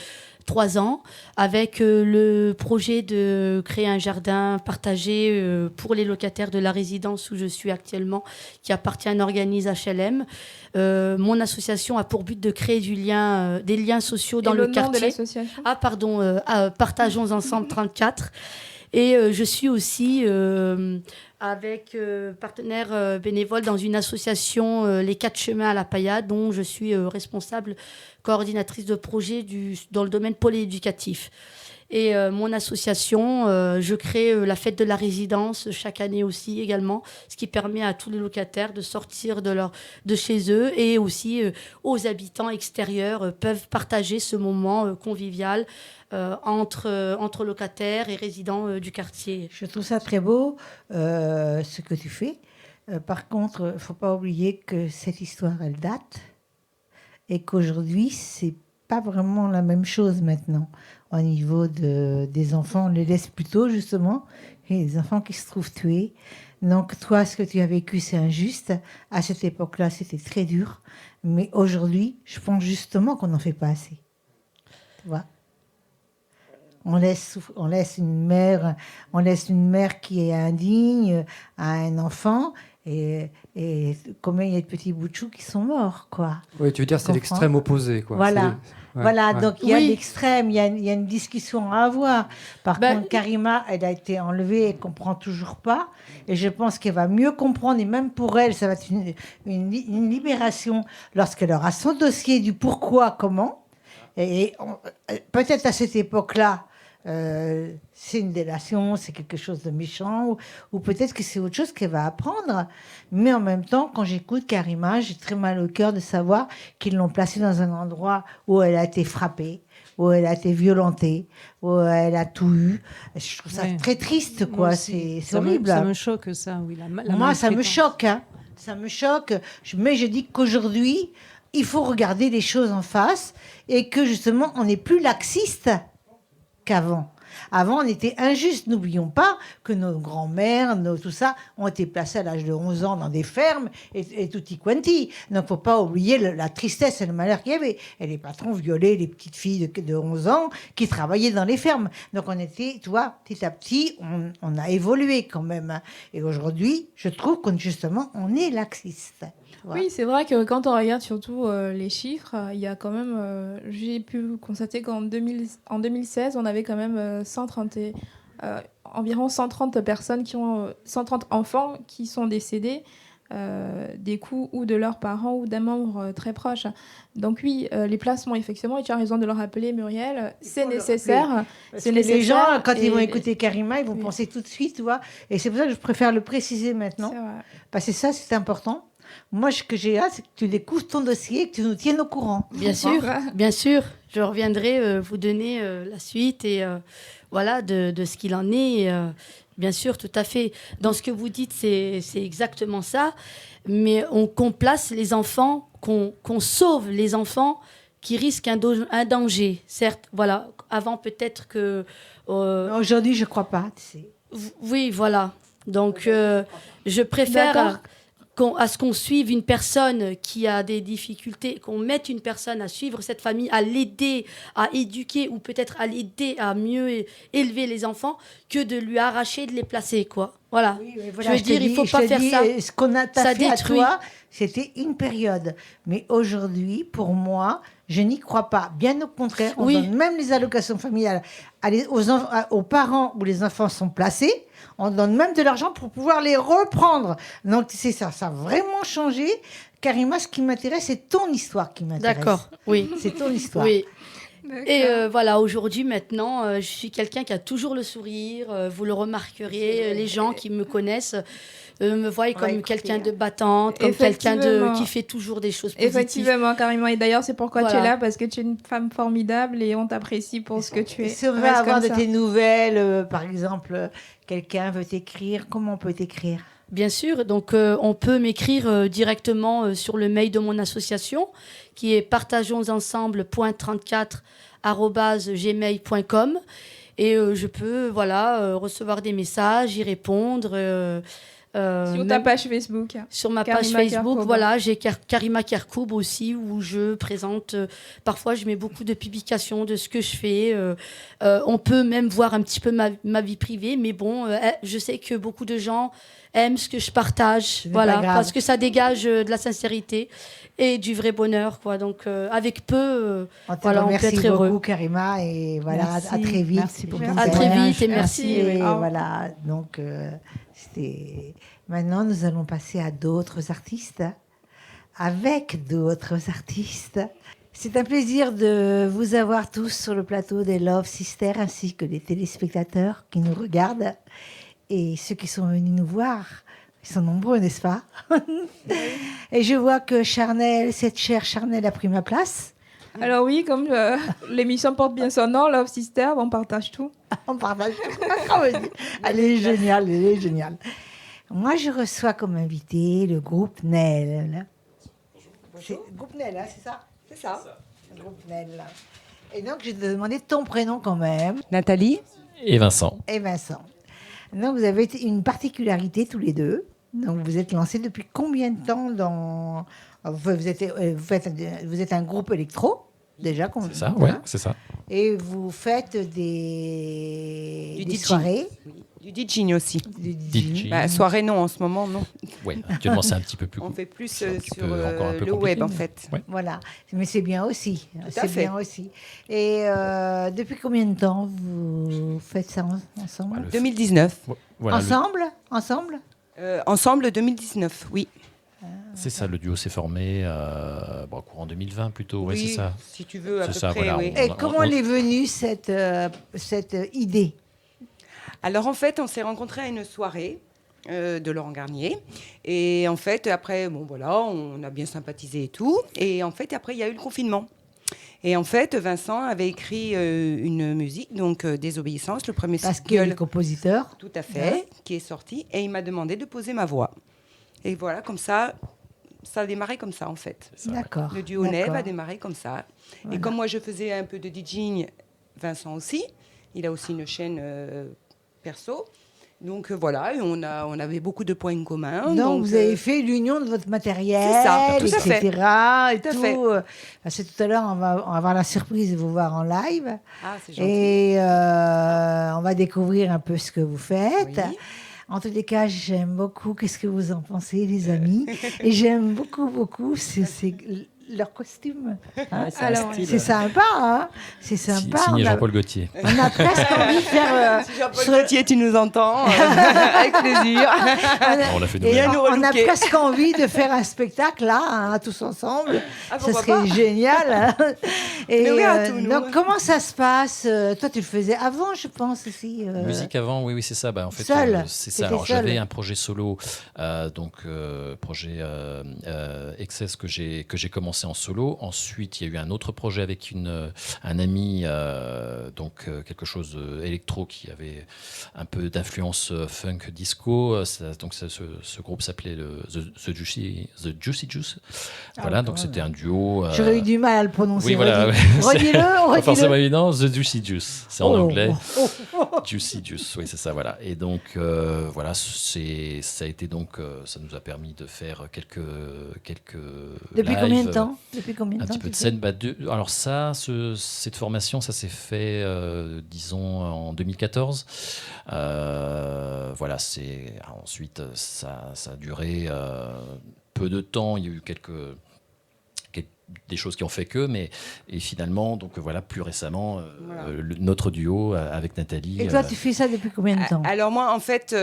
3 ans, avec le projet de créer un jardin partagé pour les locataires de la résidence où je suis actuellement, qui appartient à un organisme HLM. Mon association a pour but de créer des liens sociaux dans le quartier. Et le nom de l'association ? Ah pardon, Partageons Ensemble 34. Et je suis aussi avec partenaire bénévole dans une association, Les 4 Chemins à la Paillade, dont je suis responsable coordinatrice de projet dans le domaine polyéducatif. Et mon association, je crée la fête de la résidence chaque année aussi également, ce qui permet à tous les locataires de sortir de chez eux, et aussi aux habitants extérieurs peuvent partager ce moment convivial entre locataires et résidents du quartier. Je trouve ça très beau, ce que tu fais. Par contre, il ne faut pas oublier que cette histoire, elle date et qu'aujourd'hui, c'est pas vraiment la même chose maintenant. Au niveau des enfants, on les laisse plutôt, justement, et les enfants qui se trouvent tués. Donc, toi, ce que tu as vécu, c'est injuste. À cette époque-là, c'était très dur. Mais aujourd'hui, je pense justement qu'on n'en fait pas assez. Tu vois ? On laisse une mère qui est indigne à un enfant, et combien il y a de petits bouts de chou qui sont morts, quoi. Oui, tu veux dire c'est l'extrême opposé, quoi. Voilà. Voilà, ouais. donc il y a l'extrême, il y a une discussion à avoir. Par contre, Karima, elle a été enlevée, elle ne comprend toujours pas. Et je pense qu'elle va mieux comprendre, et même pour elle, ça va être une libération lorsqu'elle aura son dossier du pourquoi, comment. Et peut-être à cette époque-là, c'est une délation, c'est quelque chose de méchant, ou peut-être que c'est autre chose qu'elle va apprendre. Mais en même temps, quand j'écoute Karima, j'ai très mal au cœur de savoir qu'ils l'ont placée dans un endroit où elle a été frappée, où elle a été violentée, où elle a tout eu. Je trouve ça très triste, quoi. C'est horrible. Ça me choque, ça, oui. Moi, ça me choque, hein. Ça me choque. Mais je dis qu'aujourd'hui, il faut regarder les choses en face, et que justement, on n'est plus laxiste qu'avant. Avant, on était injuste. N'oublions pas que nos grands-mères, tout ça, ont été placées à l'âge de 11 ans dans des fermes et tutti quanti. Donc, il ne faut pas oublier la tristesse et le malheur qu'il y avait. Et les patrons violaient les petites filles de 11 ans qui travaillaient dans les fermes. Donc, on était, tu vois, petit à petit, on a évolué quand même. Hein. Et aujourd'hui, je trouve justement, on est laxiste. Oui, c'est vrai que quand on regarde surtout les chiffres, il y a quand même, j'ai pu constater qu'en 2016, on avait quand même environ 130 personnes 130 enfants qui sont décédés des coups ou de leurs parents ou d'un membre très proche. Donc oui, les placements, effectivement, et tu as raison de le rappeler, Muriel, c'est nécessaire. C'est nécessaire. Les gens, quand ils vont écouter Karima, ils vont penser tout de suite, tu vois. Et c'est pour ça que je préfère le préciser maintenant. Parce que ça, c'est important. Moi, ce que j'ai hâte, c'est que tu découvres ton dossier et que tu nous tiennes au courant. Bien sûr, bien sûr. Je reviendrai vous donner la suite et voilà de ce qu'il en est. Bien sûr, tout à fait. Dans ce que vous dites, c'est exactement ça. Mais qu'on place les enfants, qu'on sauve les enfants qui risquent un danger. Certes, voilà. Avant, peut-être que... Aujourd'hui, je ne crois pas. Tu sais. Oui, voilà. Donc, je préfère... à ce qu'on suive une personne qui a des difficultés, qu'on mette une personne à suivre cette famille, à l'aider, à éduquer ou peut-être à l'aider à mieux élever les enfants, que de lui arracher, de les placer, quoi. Voilà. Oui, voilà je veux dire, il ne faut pas faire ça. Ce qu'on a fait à toi, c'était une période. Mais aujourd'hui, pour moi, je n'y crois pas. Bien au contraire, on donne même les allocations familiales aux parents où les enfants sont placés. On donne même de l'argent pour pouvoir les reprendre. Donc, c'est ça. Ça a vraiment changé. Karima, ce qui m'intéresse, c'est ton histoire qui m'intéresse. D'accord, oui. C'est ton histoire. Oui. Et voilà, aujourd'hui, maintenant, je suis quelqu'un qui a toujours le sourire. Vous le remarquerez, les gens qui me connaissent me voient comme quelqu'un de battante, comme quelqu'un qui fait toujours des choses positives. Effectivement, Karima. Et d'ailleurs, c'est pourquoi tu es là, parce que tu es une femme formidable et on t'apprécie pour ce que tu es. C'est vrai, avoir de tes nouvelles, par exemple, quelqu'un veut t'écrire. Comment on peut t'écrire ? Bien sûr, donc on peut m'écrire directement sur le mail de mon association qui est partageonsensemble.34@gmail.com et je peux recevoir des messages, y répondre. Sur ta page Facebook. Sur ma page Karima Facebook, Kerkoub. voilà, j'ai Karima Kerkoub aussi où je présente. Parfois, je mets beaucoup de publications de ce que je fais. On peut même voir un petit peu ma vie privée, mais bon, je sais que beaucoup de gens aiment ce que je partage, n'est voilà, pas grave. parce que ça dégage de la sincérité et du vrai bonheur, quoi. Donc, avec peu, On te voilà, on peut remercie être heureux. beaucoup, Karima, et voilà, Merci. à très vite. Merci pour ton ton À très témoignage. vite et merci. Et oui. voilà, donc maintenant nous allons passer à d'autres artistes, avec d'autres artistes. C'est un plaisir de vous avoir tous sur le plateau des Love Sisters, ainsi que des téléspectateurs qui nous regardent et ceux qui sont venus nous voir. Ils sont nombreux, n'est-ce pas? Et je vois que Charnel, cette chère Charnel, a pris ma place. Alors oui, comme l'émission porte bien son nom, Love Sister, on partage tout. On partage. Elle est géniale, elle est géniale. Moi, je reçois comme invité le groupe NEL. C'est le groupe NEL, hein, c'est ça? C'est ça. Le groupe NEL. Et donc, je vais te demander ton prénom quand même, Nathalie. Et Vincent. et Vincent. Donc, vous avez une particularité tous les deux. Donc, vous êtes lancés depuis combien de temps dans... Vous êtes un groupe électro, déjà. C'est ça, ouais, c'est ça. Et vous faites des DJing. soirées. Oui, du DJing aussi. du DJing. Bah, soirée, non, en ce moment, non. Ouais, actuellement, c'est un petit peu plus On cool. fait plus C'est un petit sur peu- encore un peu le compliqué, web, en mais- fait. Ouais. Voilà, mais c'est bien aussi. à C'est fait. bien aussi. Et depuis combien de temps vous faites ça ensemble? Ouais, le- 2019. Voilà, Ensemble? Ensemble, 2019, oui. c'est ça, le duo s'est formé courant 2020 plutôt, ouais, oui, c'est ça. si tu veux, à C'est peu ça, près, voilà, oui. Et comment elle est venue cette idée? Alors, en fait, on s'est rencontrés à une soirée de Laurent Garnier. Et en fait, après, bon, voilà, on a bien sympathisé et tout. Et en fait, après, il y a eu le confinement. Et en fait, Vincent avait écrit une musique, donc Désobéissance, le premier Parce qu'il est single, le compositeur. tout à fait, qui est sorti. Et il m'a demandé de poser ma voix. Et voilà, comme ça a démarré comme ça, en fait. C'est ça, ouais. D'accord. Le duo Neve d'accord. a démarré comme ça. Voilà. Et comme moi, je faisais un peu de DJing, Vincent aussi. Il a aussi une chaîne perso. Donc voilà, et on avait beaucoup de points communs. Donc, vous avez fait l'union de votre matériel, c'est ça, tout à fait. etc. Et Tout à tout. fait. Parce que tout à l'heure, on va avoir la surprise de vous voir en live. Ah, c'est gentil. Et on va découvrir un peu ce que vous faites. Oui. En tous les cas, j'aime beaucoup. Qu'est-ce que vous en pensez, les amis? Et j'aime beaucoup leur costume. Hein. Alors, C'est sympa, hein? C'est sympa. Signé On a, Jean-Paul Gaultier. on a presque envie de faire. Si Jean-Paul Gaultier, tu nous entends, avec plaisir. On l'a fait Et nous-mêmes. nous on a relooker. presque envie de faire un spectacle là, hein, tous ensemble. Ah, Ça pourquoi serait pas. génial. Hein. Et Mais oui, à tout, nous. donc, comment ça se passe? Toi, tu le faisais avant, je pense aussi. Musique avant, oui, c'est ça. Bah, en fait, Seul. c'est T'étais ça. Alors, seul. j'avais un projet solo, projet Excess que j'ai commencé en solo. Ensuite, il y a eu un autre projet avec un ami, quelque chose électro qui avait un peu d'influence funk disco. Ce groupe s'appelait The Juicy Juice. Voilà, donc c'était un duo. J'aurais eu du mal à le prononcer. Oui, voilà. Redis-le, Pas forcément redis-le. évident, The Juicy Juice. C'est en Oh. anglais. Juicy Juice, oui, c'est ça, voilà. Et donc, voilà, ça a été donc, ça nous a permis de faire quelques Depuis lives, combien de temps? Depuis combien de un temps petit peu de tu fais scène. Alors ça, cette formation, ça s'est fait, disons, en 2014. Voilà, ensuite, ça a duré peu de temps. Il y a eu des choses qui ont fait que, et finalement, donc voilà, plus récemment, Voilà. notre duo avec Nathalie. Et toi, tu fais ça depuis combien de temps? Alors moi, en fait,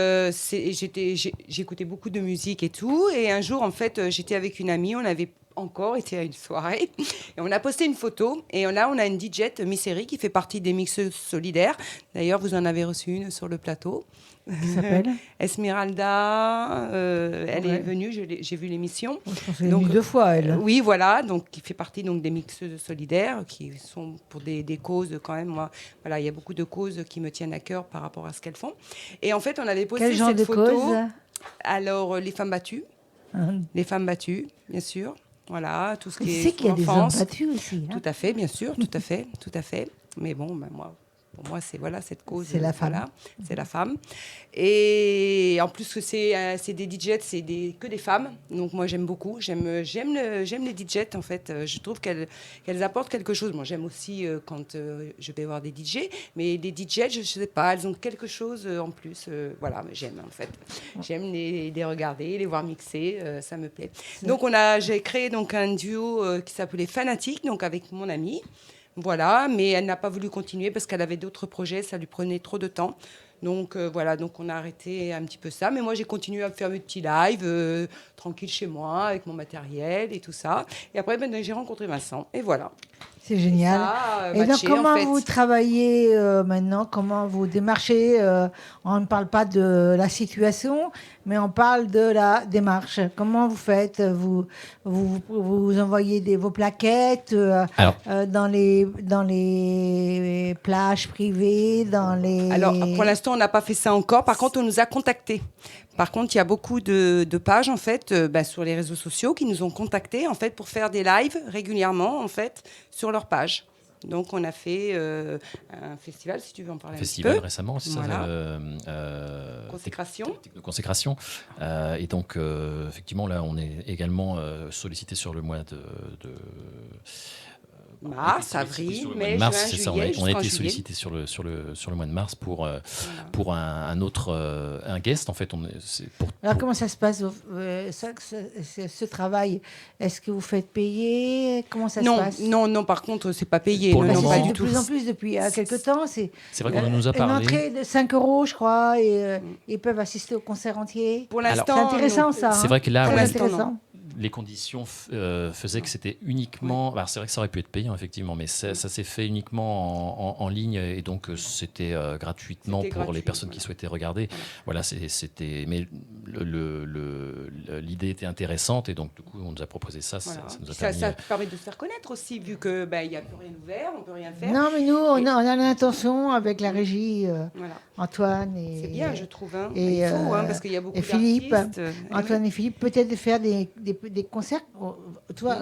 j'écoutais beaucoup de musique et tout. Et un jour, en fait, j'étais avec une amie. On avait encore été à une soirée. Et on a posté une photo. Et là, on a une DJ, Missérie, qui fait partie des mixeuses solidaires. D'ailleurs, vous en avez reçu une sur le plateau. Qui s'appelle? Esmeralda, elle Ouais. est venue, j'ai vu l'émission. Je pense qu'elle est Donc, venue 2 fois, elle. Oui, voilà, donc qui fait partie donc des mixeuses solidaires, qui sont pour des causes quand même. Moi, voilà, il y a beaucoup de causes qui me tiennent à cœur par rapport à ce qu'elles font. Et en fait, on avait posté Quel genre cette de photo. cause? Alors, les femmes battues. Hein. Les femmes battues, bien sûr. Voilà, tout ce Tu qui sais est qu'il y a des hommes enfance. battus aussi. Hein. Tout à fait, bien sûr, tout à fait, tout à fait. Mais bon, pour moi, c'est voilà cette cause. C'est la femme. Voilà, c'est la femme. Et en plus que c'est des DJs, que des femmes. Donc moi, j'aime beaucoup. J'aime les DJs en fait. Je trouve qu'elles apportent quelque chose. Moi, j'aime aussi quand je vais voir des DJ. Mais les DJs, je sais pas, elles ont quelque chose en plus. Voilà, j'aime en fait. J'aime les regarder, les voir mixer. Ça me plaît. Donc j'ai créé donc un duo qui s'appelait Fanatique, donc avec mon amie. Voilà, mais elle n'a pas voulu continuer parce qu'elle avait d'autres projets, ça lui prenait trop de temps. Donc voilà, donc on a arrêté un petit peu ça. Mais moi, j'ai continué à me faire mes petits lives, tranquille chez moi, avec mon matériel et tout ça. Et après, j'ai rencontré Vincent. Et voilà. C'est génial. Ça, Et donc, matché, comment en fait. vous travaillez maintenant? Comment vous démarchez On ne parle pas de la situation, mais on parle de la démarche. Comment vous faites vous envoyez vos plaquettes dans les plages privées, dans les... Alors, pour l'instant, on n'a pas fait ça encore. Par contre, on nous a contactés. Par contre, il y a beaucoup de pages, en fait, sur les réseaux sociaux qui nous ont contactés, en fait, pour faire des lives régulièrement, en fait, sur leur page. Donc, on a fait un festival, si tu veux en parler un petit peu. Festival récemment, c'est Voilà. ça Consécration. de consécration. Et donc, effectivement, là, on est également sollicité sur le mois de Mars, avril, mai, mars, juin, c'est ça. juillet, On a jusqu'en été juillet. sollicité sur le mois de mars pour un autre un guest en fait. Alors, comment ça se passe ce travail? Est-ce que vous faites payer? Comment ça se passe? Non, par contre, c'est pas payé. Pour le Parce non, que pas c'est du de tout. plus en plus depuis quelques temps. C'est vrai qu'on nous a Une parlé. entrée de 5 €, je crois, et ils peuvent assister au concert entier. Pour Alors, C'est l'instant, intéressant, non. ça. C'est hein. vrai que là, Très pour l'instant, intéressant. les conditions faisaient que c'était uniquement. Alors c'est vrai que ça aurait pu être payant effectivement, mais ça s'est fait uniquement en ligne et donc c'était gratuitement C'était pour les gratuit, personnes qui voilà. souhaitaient regarder. Voilà, c'était. Mais l'idée était intéressante et donc du coup on nous a proposé ça. Voilà. Ça nous a Ça permis. permet de se faire connaître aussi, vu que il y a plus rien ouvert, on peut rien faire. Non, mais nous, on a l'intention avec la régie, Voilà. Antoine et... C'est bien, je trouve. Hein. et, Il faut, parce qu'il y a beaucoup et Philippe, d'artistes. Antoine et Philippe, peut-être de faire des concerts,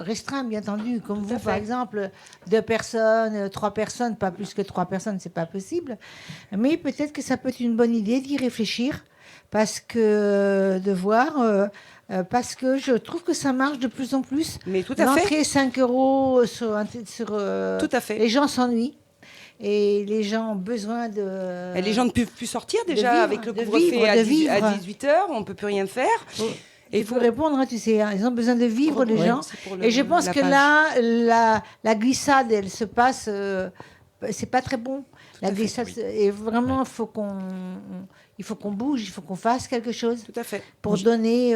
restreints, bien entendu, comme Tout à vous, par fait. exemple, 2 personnes, 3 personnes, pas plus que 3 personnes, c'est pas possible. Mais peut-être que ça peut être une bonne idée d'y réfléchir, parce que parce que je trouve que ça marche de plus en plus. Mais tout à fait. L'entrée 5 € Tout à fait. les gens s'ennuient. Et les gens ont besoin de... Et les gens ne peuvent plus sortir déjà vivre, avec le de couvre-feu vivre, à de 18h, on ne peut plus rien faire. Et il faut répondre, hein, tu sais, hein, ils ont besoin de vivre, les Ouais, gens. c'est pour Et je pense la que page. là, la glissade, elle se passe... c'est pas très bon. La à fait, glissade, oui. et vraiment, il faut qu'on bouge, il faut qu'on fasse quelque chose Tout à fait. pour donner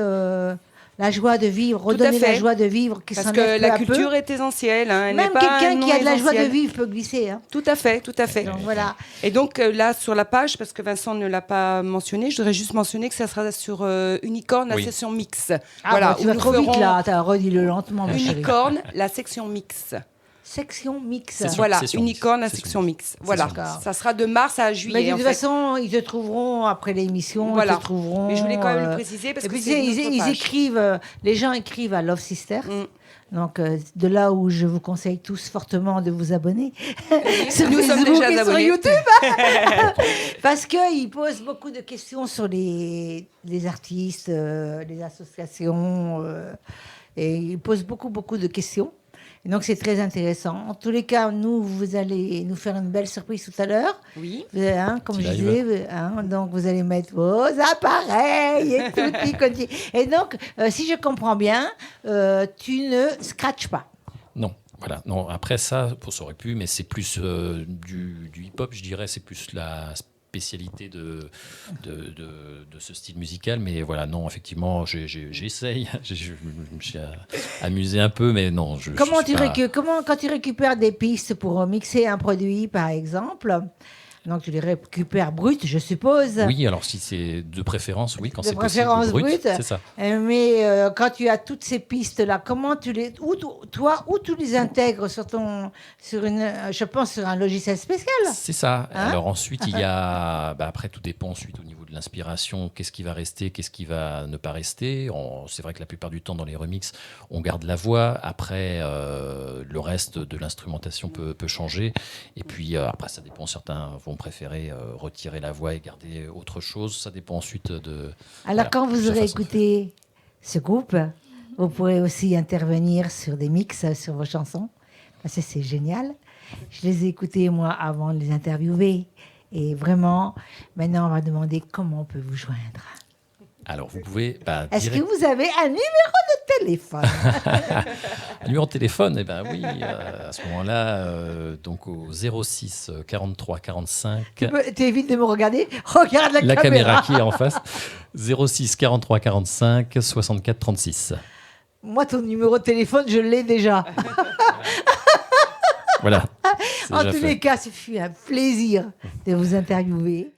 la joie de vivre, Tout à redonner la fait. joie de vivre qui Parce s'enlève que peu la à peu. culture est essentielle. Hein, elle Même n'est pas quelqu'un non qui a de la joie de essentielle. vivre peut glisser. Hein. Tout à fait, tout à fait. Donc voilà. Et donc là, sur la page, parce que Vincent ne l'a pas mentionné, je voudrais juste mentionner que ça sera sur Unicorn, la Oui. section mix. Ah, voilà, bah, tu où vas nous trop vite ferons là, t'as redit-le lentement, ma chérie. Unicorn, la section mix. Section mix. Session- Voilà, session Unicorn, la mix. section mix. Voilà, mix. ça sera de mars à Mais juillet. de en toute fait. façon, ils te trouveront après l'émission. Voilà. Ils te trouveront. Mais je voulais quand même le préciser parce et que puis, c'est une autre ils page. écrivent, les gens écrivent à Love Sisters. Donc, de là où je vous conseille tous fortement de vous abonner. Sur Nous sommes Facebook déjà et sur abonnés. YouTube. Parce qu'ils posent beaucoup de questions sur les artistes, les associations. Et ils posent beaucoup de questions. Et donc, c'est très intéressant. En tous les cas, vous allez nous faire une belle surprise tout à l'heure. Oui. Comme Petit je live. disais, donc vous allez mettre vos appareils et tout. Et donc, si je comprends bien, tu ne scratches pas. Non. Voilà. Non. Après ça aurait pu, mais c'est plus du hip-hop, je dirais. C'est plus la spécialité de ce style musical, mais voilà, non, effectivement, j'essaye, je me suis amusé un peu, mais non. Quand tu récupères des pistes pour mixer un produit, par exemple, donc tu les récupères brutes, je suppose. Oui, alors si c'est de préférence, oui, quand De c'est possible, préférence brut, brute. c'est ça. Mais quand tu as toutes ces pistes-là, comment tu les... Où tu les intègres je pense, sur un logiciel spécial. C'est ça. Hein? Alors ensuite, il y a... après, tout dépend ensuite au niveau l'inspiration, qu'est-ce qui va rester, qu'est-ce qui va ne pas rester. C'est vrai que la plupart du temps, dans les remixes, on garde la voix. Après, le reste de l'instrumentation peut changer. Et puis, après, ça dépend. Certains vont préférer retirer la voix et garder autre chose. Ça dépend ensuite de... Alors, quand vous aurez écouté ce groupe, vous pourrez aussi intervenir sur des mix, sur vos chansons. Parce que c'est génial. Je les ai écoutés, moi, avant de les interviewer. Et vraiment, maintenant, on va demander comment on peut vous joindre. Alors, vous pouvez... Est-ce que vous avez un numéro de téléphone? Un numéro de téléphone, eh ben oui, à ce moment-là, donc au 06 43 45... Tu évites de me regarder. Regarde la caméra qui est en face. 06 43 45 64 36. Moi, ton numéro de téléphone, je l'ai déjà. Voilà. En tous les cas, ce fut un plaisir de vous interviewer.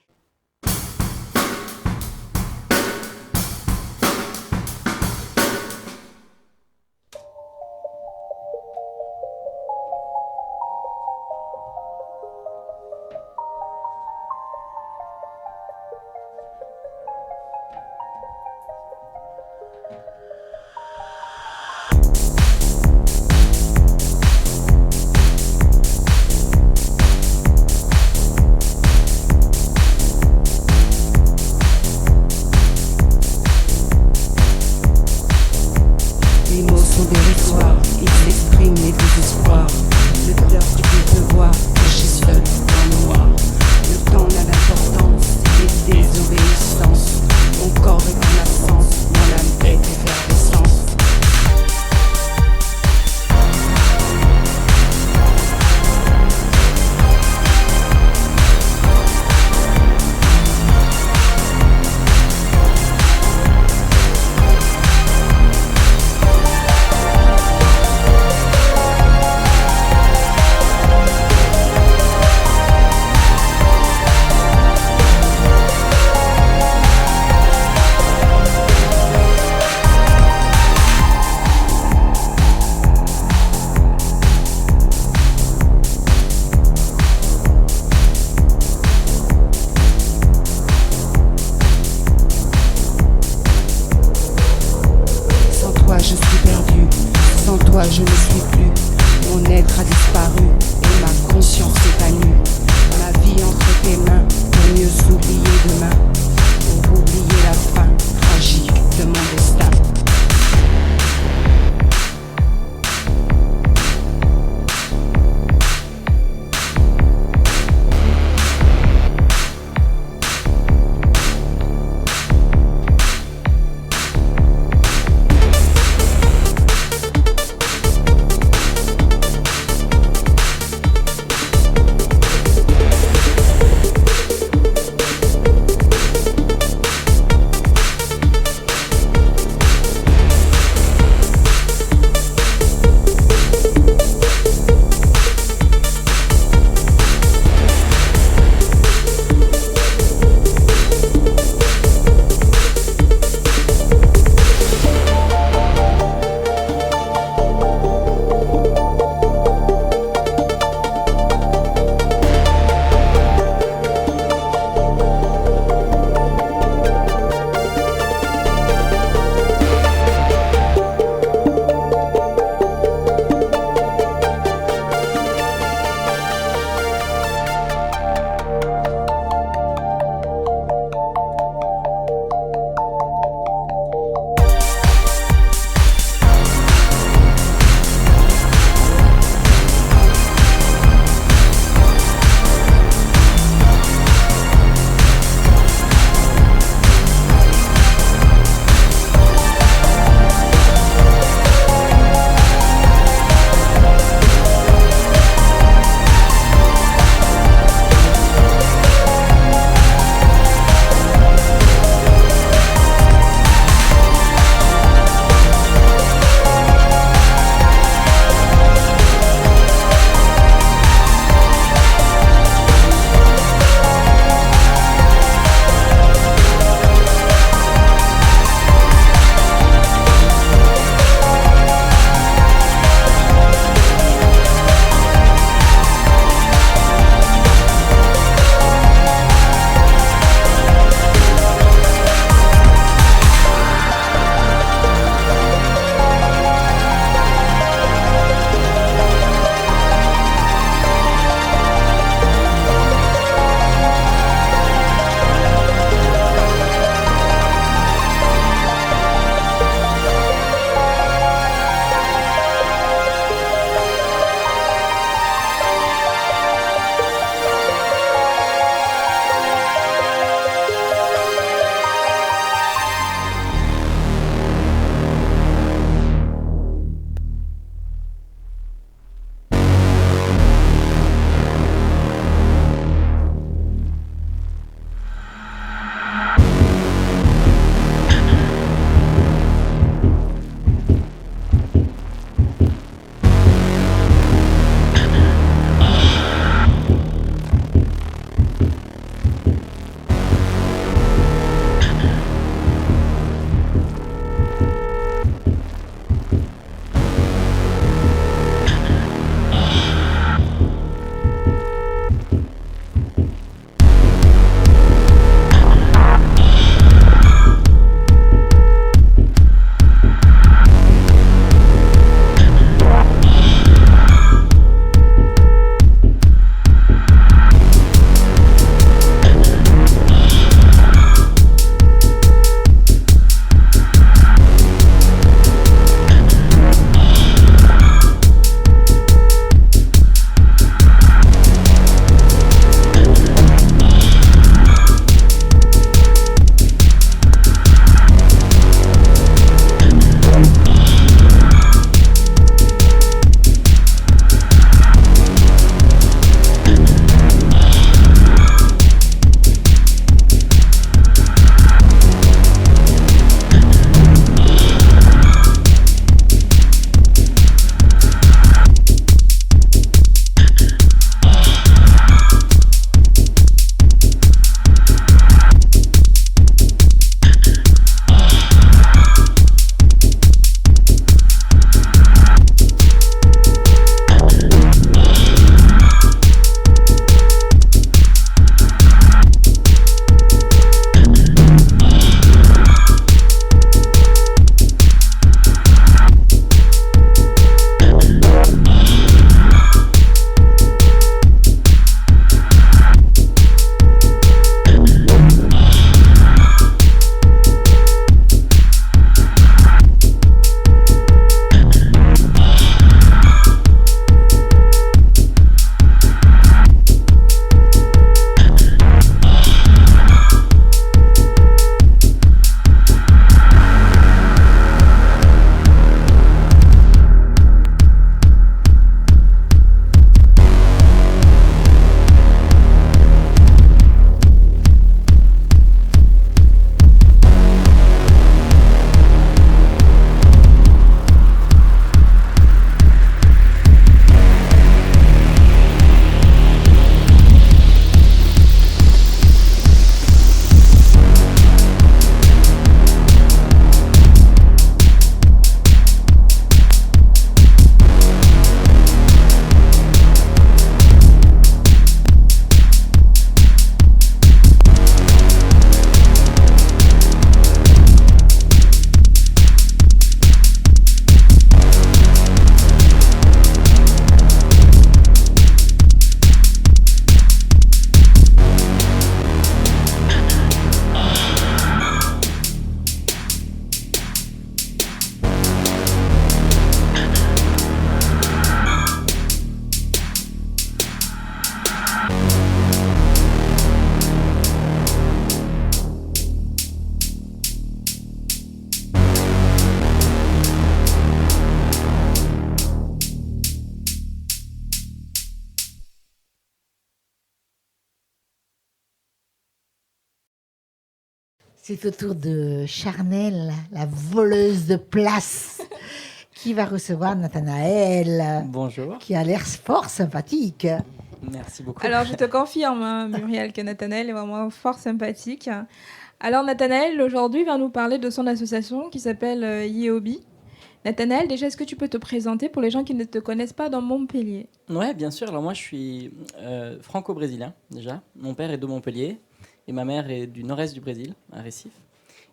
C'est au tour de Charnel, la voleuse de place, qui va recevoir Nathanaël, Bonjour, qui a l'air fort sympathique. merci beaucoup. Alors, je te confirme, hein, Muriel, que Nathanaël est vraiment fort sympathique. Alors, Nathanaël, aujourd'hui, va nous parler de son association qui s'appelle Yeobi. Nathanaël, déjà, est-ce que tu peux te présenter pour les gens qui ne te connaissent pas dans Montpellier? Ouais, bien sûr. Alors moi, je suis franco-brésilien déjà. Mon père est de Montpellier et ma mère est du nord-est du Brésil, à Recife.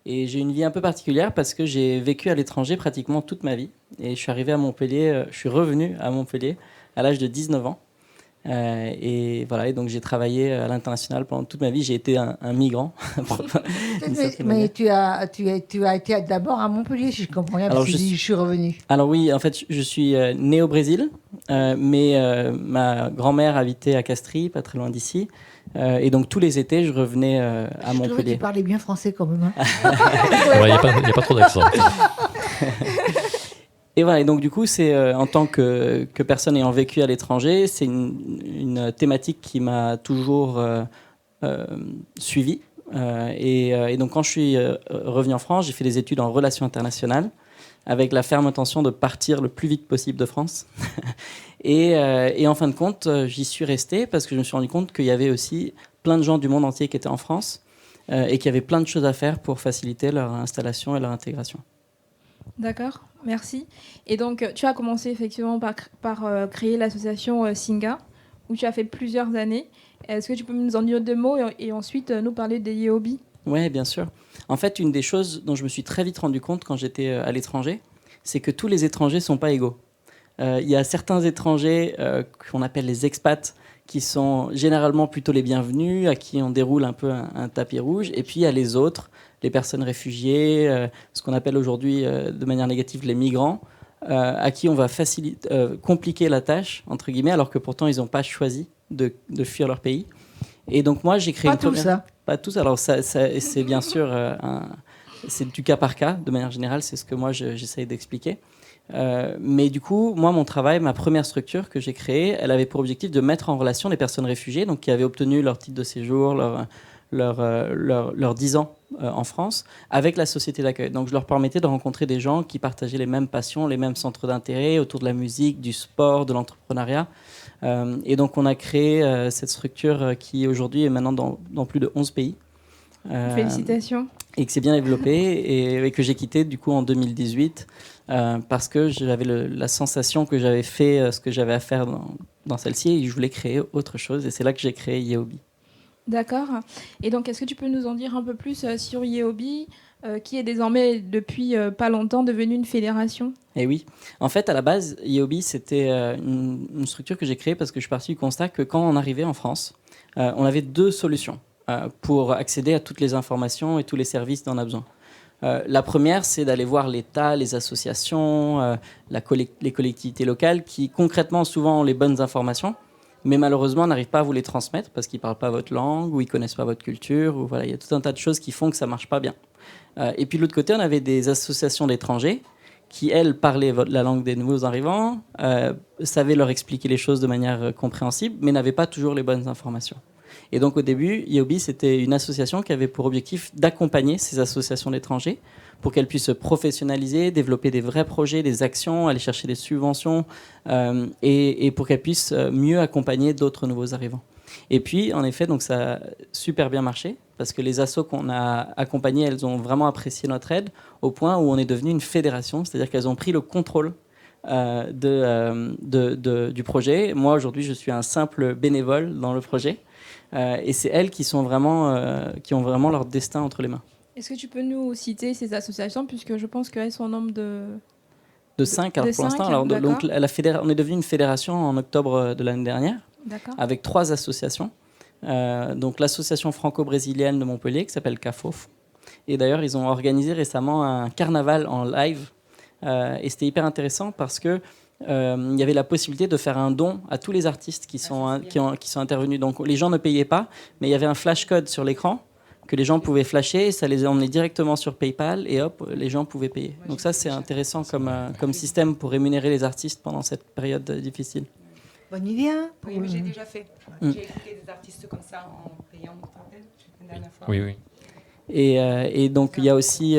Et j'ai une vie un peu particulière parce que j'ai vécu à l'étranger pratiquement toute ma vie. Et je suis arrivé à Montpellier, je suis revenu à Montpellier à l'âge de 19 ans. Et voilà, et donc j'ai travaillé à l'international pendant toute ma vie. J'ai été un migrant. Mais tu as été d'abord à Montpellier, si je comprends bien, Alors, parce que je suis revenu. Alors oui, en fait, je suis né au Brésil, mais ma grand-mère habitait à Castries, pas très loin d'ici. Et donc tous les étés, je revenais à Je trouvais que Montpellier. tu parlais bien français quand même. Hein. Il n'y a pas trop d'accent. Et voilà, et donc du coup, c'est en tant que personne ayant vécu à l'étranger, c'est une thématique qui m'a toujours suivi. Et donc quand je suis revenu en France, j'ai fait des études en relations internationales avec la ferme intention de partir le plus vite possible de France. et en fin de compte, j'y suis resté parce que je me suis rendu compte qu'il y avait aussi plein de gens du monde entier qui étaient en France et qu'il y avait plein de choses à faire pour faciliter leur installation et leur intégration. D'accord, merci. Et donc, tu as commencé effectivement par créer l'association Singa, où tu as fait plusieurs années. Est-ce que tu peux nous en dire deux mots et ensuite nous parler des Yeobi? Oui, bien sûr. En fait, une des choses dont je me suis très vite rendu compte quand j'étais à l'étranger, c'est que tous les étrangers ne sont pas égaux. Il y a certains étrangers qu'on appelle les expats, qui sont généralement plutôt les bienvenus, à qui on déroule un peu un tapis rouge. Et puis il y a les autres, les personnes réfugiées, ce qu'on appelle aujourd'hui de manière négative les migrants, à qui on va compliquer la tâche, entre guillemets, alors que pourtant ils n'ont pas choisi de fuir leur pays. Et donc moi j'ai créé Pas tout ça. Pas tous, alors ça, c'est bien sûr c'est du cas par cas, de manière générale, c'est ce que moi j'essaye d'expliquer. Mais du coup, moi, mon travail, ma première structure que j'ai créée, elle avait pour objectif de mettre en relation les personnes réfugiées, donc qui avaient obtenu leur titre de séjour, leur 10 ans en France, avec la société d'accueil. Donc je leur permettais de rencontrer des gens qui partageaient les mêmes passions, les mêmes centres d'intérêt autour de la musique, du sport, de l'entrepreneuriat. Et donc on a créé cette structure qui aujourd'hui est maintenant dans plus de 11 pays. Félicitations. Et que c'est bien développé et que j'ai quitté du coup en 2018 parce que j'avais la sensation que j'avais fait ce que j'avais à faire dans celle-ci et je voulais créer autre chose et c'est là que j'ai créé Yeobi. D'accord. Et donc, est-ce que tu peux nous en dire un peu plus sur Yeobi, qui est désormais depuis pas longtemps devenue une fédération? Et oui, en fait à la base Yeobi c'était une structure que j'ai créée parce que je suis parti du constat que quand on arrivait en France, on avait deux solutions pour accéder à toutes les informations et tous les services dont on a besoin. La première, c'est d'aller voir l'État, les associations, les collectivités locales qui concrètement souvent ont les bonnes informations, mais malheureusement n'arrivent pas à vous les transmettre parce qu'ils ne parlent pas votre langue ou ils ne connaissent pas votre culture. Ou voilà, il y a tout un tas de choses qui font que ça ne marche pas bien. Et puis de l'autre côté, on avait des associations d'étrangers qui, elles, parlaient la langue des nouveaux arrivants, savaient leur expliquer les choses de manière compréhensible, mais n'avaient pas toujours les bonnes informations. Et donc au début, Yeobi, c'était une association qui avait pour objectif d'accompagner ces associations d'étrangers pour qu'elles puissent se professionnaliser, développer des vrais projets, des actions, aller chercher des subventions et pour qu'elles puissent mieux accompagner d'autres nouveaux arrivants. Et puis, en effet, donc ça a super bien marché parce que les assos qu'on a accompagnés, elles ont vraiment apprécié notre aide au point où on est devenu une fédération, c'est-à-dire qu'elles ont pris le contrôle du projet. Moi, aujourd'hui, je suis un simple bénévole dans le projet. Et c'est elles qui ont vraiment leur destin entre les mains. Est-ce que tu peux nous citer ces associations, puisque je pense qu'elles sont au nombre de 5 alors de pour l'instant. 5, Alors, donc, d'accord. on est devenu une fédération en octobre de l'année dernière, D'accord. avec 3 associations. Donc l'association franco-brésilienne de Montpellier qui s'appelle CAFOF. Et d'ailleurs, ils ont organisé récemment un carnaval en live. Et c'était hyper intéressant parce que il y avait la possibilité de faire un don à tous les artistes qui sont intervenus. Donc les gens ne payaient pas, mais il y avait un flash code sur l'écran que les gens pouvaient flasher et ça les emmenait directement sur PayPal et hop, les gens pouvaient payer. Donc ça, c'est intéressant comme système pour rémunérer les artistes pendant cette période difficile. Bonne idée, hein? Oui, mais j'ai déjà fait. J'ai écouté des artistes comme ça en payant la dernière fois. Oui, oui. Et donc, il y a aussi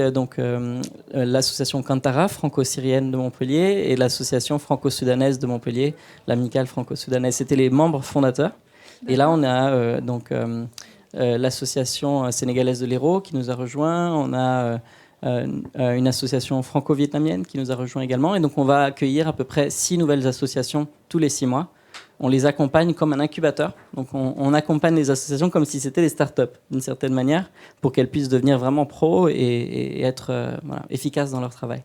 l'association Kantara, franco-syrienne de Montpellier, et l'association franco-soudanaise de Montpellier, l'amicale franco-soudanaise. C'était les membres fondateurs. Et là, on a l'association sénégalaise de l'Hérault qui nous a rejoints. On a une association franco-vietnamienne qui nous a rejoints également. Et donc, on va accueillir à peu près 6 nouvelles associations tous les 6 mois. On les accompagne comme un incubateur. Donc, on accompagne les associations comme si c'était des startups, d'une certaine manière, pour qu'elles puissent devenir vraiment pros et être efficaces dans leur travail.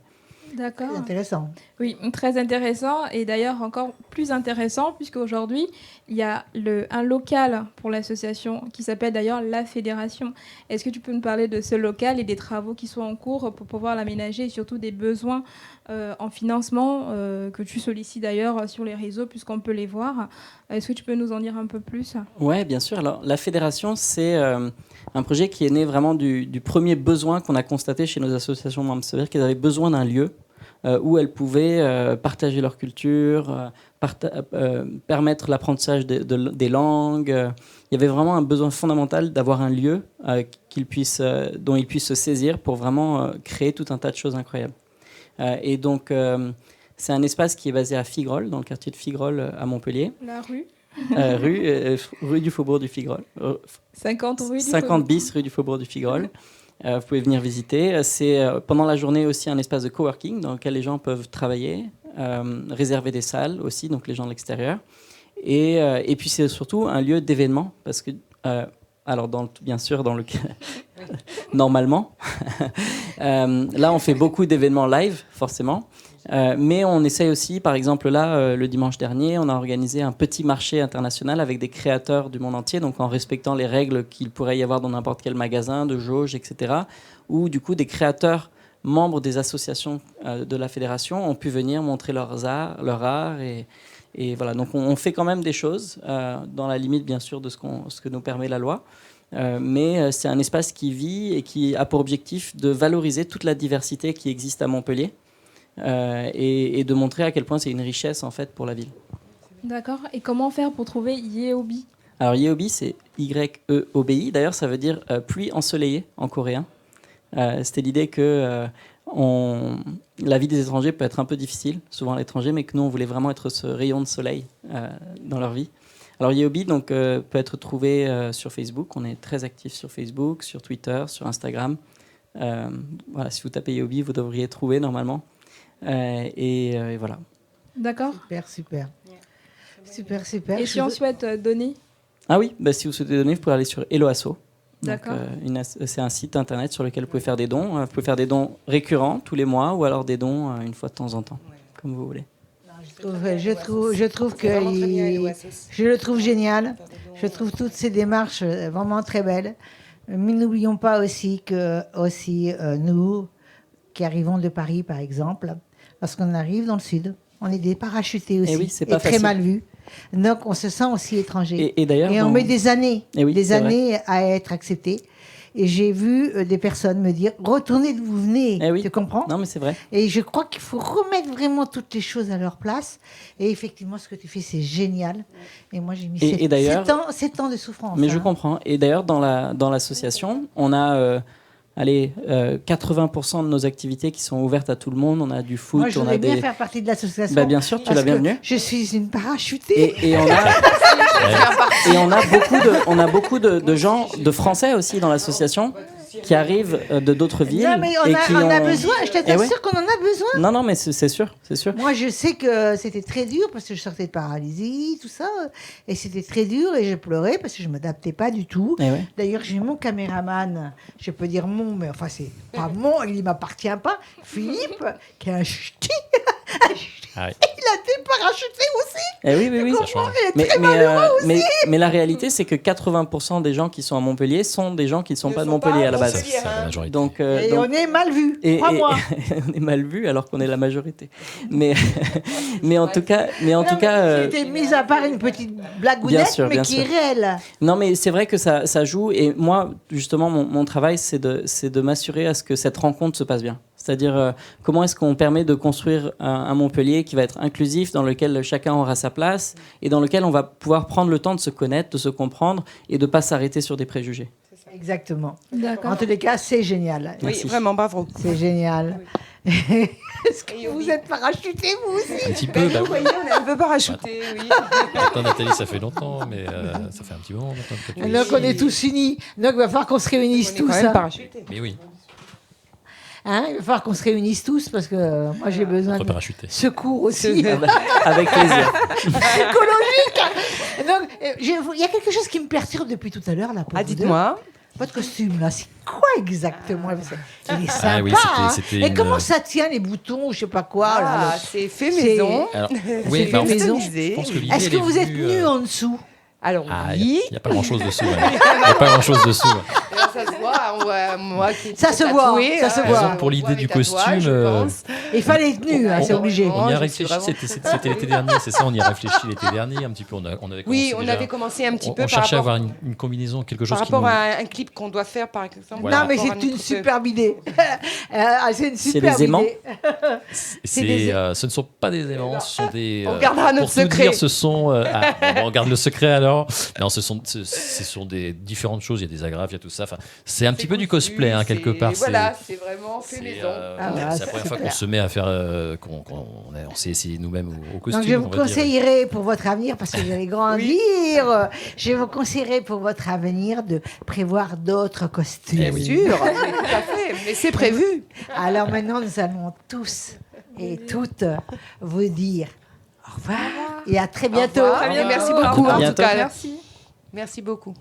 D'accord. C'est intéressant. Oui, très intéressant. Et d'ailleurs, encore plus intéressant, puisqu'aujourd'hui, il y a un local pour l'association qui s'appelle d'ailleurs La Fédération. Est-ce que tu peux nous parler de ce local et des travaux qui sont en cours pour pouvoir l'aménager et surtout des besoins en financement que tu sollicites d'ailleurs sur les réseaux puisqu'on peut les voir. Est-ce que tu peux nous en dire un peu plus ? Oui, bien sûr. Alors, La Fédération, c'est un projet qui est né vraiment du premier besoin qu'on a constaté chez nos associations membres. C'est-à-dire qu'elles avaient besoin d'un lieu où elles pouvaient partager leur culture, permettre l'apprentissage des langues. Il y avait vraiment un besoin fondamental d'avoir un lieu dont ils puissent se saisir pour vraiment créer tout un tas de choses incroyables. Et donc, c'est un espace qui est basé à Figrol, dans le quartier de Figrol à Montpellier. La rue rue du Faubourg du Figrol. 50 rue du 50 bis rue du Faubourg du Figrol. Vous pouvez venir visiter. C'est pendant la journée aussi un espace de coworking dans lequel les gens peuvent travailler, réserver des salles aussi, donc les gens de l'extérieur. Et puis c'est surtout un lieu d'événement parce que, alors bien sûr dans le normalement, là on fait beaucoup d'événements live forcément. Mais on essaye aussi, par exemple là, le dimanche dernier, on a organisé un petit marché international avec des créateurs du monde entier, donc en respectant les règles qu'il pourrait y avoir dans n'importe quel magasin, de jauge, etc. Où du coup des créateurs membres des associations de la fédération ont pu venir montrer leur art et voilà. Donc on fait quand même des choses dans la limite bien sûr de ce que nous permet la loi. Mais c'est un espace qui vit et qui a pour objectif de valoriser toute la diversité qui existe à Montpellier. Et de montrer à quel point c'est une richesse en fait pour la ville. D'accord. Et comment faire pour trouver Yeobi ? Alors Yeobi, c'est Y-E-O-B-I. D'ailleurs, ça veut dire pluie ensoleillée en coréen. C'était l'idée que la vie des étrangers peut être un peu difficile, souvent à l'étranger, mais que nous, on voulait vraiment être ce rayon de soleil dans leur vie. Alors Yeobi donc, peut être trouvé sur Facebook. On est très actifs sur Facebook, sur Twitter, sur Instagram. Voilà, si vous tapez Yeobi, vous devriez trouver normalement. Et voilà. D'accord. Super. Et si on souhaite donner ? Ah oui, si vous souhaitez donner, vous pouvez aller sur Eloasso. D'accord. C'est un site internet sur lequel vous pouvez faire des dons. Vous pouvez faire des dons récurrents tous les mois ou alors des dons une fois de temps en temps, comme vous voulez. Je trouve que je le trouve génial. Je trouve toutes ces démarches vraiment très belles. Mais n'oublions pas aussi que nous qui arrivons de Paris, par exemple, lorsqu'on arrive dans le sud, on est des parachutés aussi, oui, c'est pas très facile. mal vus. Donc, on se sent aussi étranger. Et d'ailleurs, on met des années, vrai. à être accepté. Et j'ai vu des personnes me dire « Retournez d'où vous venez ». Tu comprends ? Non, mais c'est vrai. Et je crois qu'il faut remettre vraiment toutes les choses à leur place. Et effectivement, ce que tu fais, c'est génial. Et moi, j'ai mis 7 ans de souffrance. Mais je comprends. Et d'ailleurs, dans l'association, on a... 80% de nos activités qui sont ouvertes à tout le monde. On a du foot, moi, je voudrais bien faire partie de l'association. Bien sûr, tu es la bienvenue. Je suis une parachutée. Et on a beaucoup de gens, de Français aussi dans l'association, qui arrivent de d'autres villes. Non, mais on a besoin. Je t'assure qu'on en a besoin. Non, mais c'est sûr. Moi, je sais que c'était très dur parce que je sortais de paralysie, tout ça. Et c'était très dur et je pleurais parce que je ne m'adaptais pas du tout. D'ailleurs, j'ai mon caméraman, je peux dire mais enfin, c'est pas il ne m'appartient pas, Philippe, qui est un ch'ti. Il a été parachuté aussi. Oui. Mais la réalité, c'est que 80% des gens qui sont à Montpellier sont des gens qui ne sont pas de Montpellier à la base. C'est la majorité. Donc, on est mal vu. Crois-moi. On est mal vu alors qu'on est la majorité. Mais en tout cas, c'était mis à part une petite blagounette, mais qui est réelle. Non, mais c'est vrai que ça joue. Et moi, justement, mon travail, c'est de m'assurer à ce que cette rencontre se passe bien. C'est-à-dire comment est-ce qu'on permet de construire un Montpellier qui va être inclusif, dans lequel chacun aura sa place et dans lequel on va pouvoir prendre le temps de se connaître, de se comprendre et de ne pas s'arrêter sur des préjugés. Exactement. D'accord. En tous les cas, c'est génial. Oui, Merci. vraiment, bravo. C'est génial. Est-ce que Et vous oui. êtes parachuté, vous aussi Un petit peu, bah Vous oui. voyez, on est un peu parachuté, oui. Maintenant, Nathalie, ça fait longtemps, mais ça fait un petit moment maintenant que tu es Donc, ici. on est tous unis. Donc, il va falloir qu'on se réunisse On est tous. quand même hein. parachuté. Mais oui, Hein, il va falloir qu'on se réunisse tous parce que moi, j'ai besoin entre de parachutés. secours aussi. Avec plaisir. Écologique. Donc, il y a quelque chose qui me perturbe depuis tout à l'heure, là. pour Ah, vous deux. dites-moi. Votre costume, là, c'est quoi exactement? Il est sympa. Ah oui, hein. c'était Et une- comment ça tient, les boutons, je sais pas quoi là, Ah, c'est fait c'est- maison. Alors, C'est oui, bah, en fait, maison. je pense que l'idée, Est-ce que elle est vous êtes venue, nu en dessous? Alors, Ah, oui. il n'y a pas grand-chose dessous. Il n'y a pas grand-chose dessous. Alors, ça se voit, on voit moi qui est Ça se voit, tatouée, ça se hein, voit. Raison pour on l'idée voit du mes tatouages, costume, je pense. Il fallait être nu, hein, c'est obligé. On y a je suis réfléchi, vraiment- c'était l'été dernier, c'est ça, on y a réfléchi l'été dernier un petit peu. On avait commencé Oui, on déjà- avait commencé un petit on peu par cherchait à rapport, avoir une combinaison, quelque chose par qui rapport nous... à un clip qu'on doit faire, par exemple. Voilà. Non, mais par rapport à c'est une notre- superbe idée. C'est une C'est superbe les aimants idée. Ce ne sont pas des aimants, ce sont des... On gardera notre pour tout secret. dire, ce sont... on garde le secret alors. Non, ce sont des différentes choses, il y a des agrafes, il y a tout ça. Enfin, c'est un petit peu du cousu, cosplay, hein, quelque c'est- part. Voilà, c'est vraiment fait C'est maison. Ah, voilà, c'est la première fois super. qu'on se met à faire... on s'est essayé nous-mêmes au costume. Donc je vous on va dire. conseillerais pour votre avenir, parce que vous allez grandir, je vous conseillerais pour votre avenir de prévoir d'autres costumes. Eh oui. Sûr, mais tout à fait, mais c'est prévu. Alors maintenant, nous allons tous et toutes vous dire au revoir et à très bientôt. Au revoir. Très bien, Merci au revoir. beaucoup À en tout bientôt. cas. Merci. Merci beaucoup.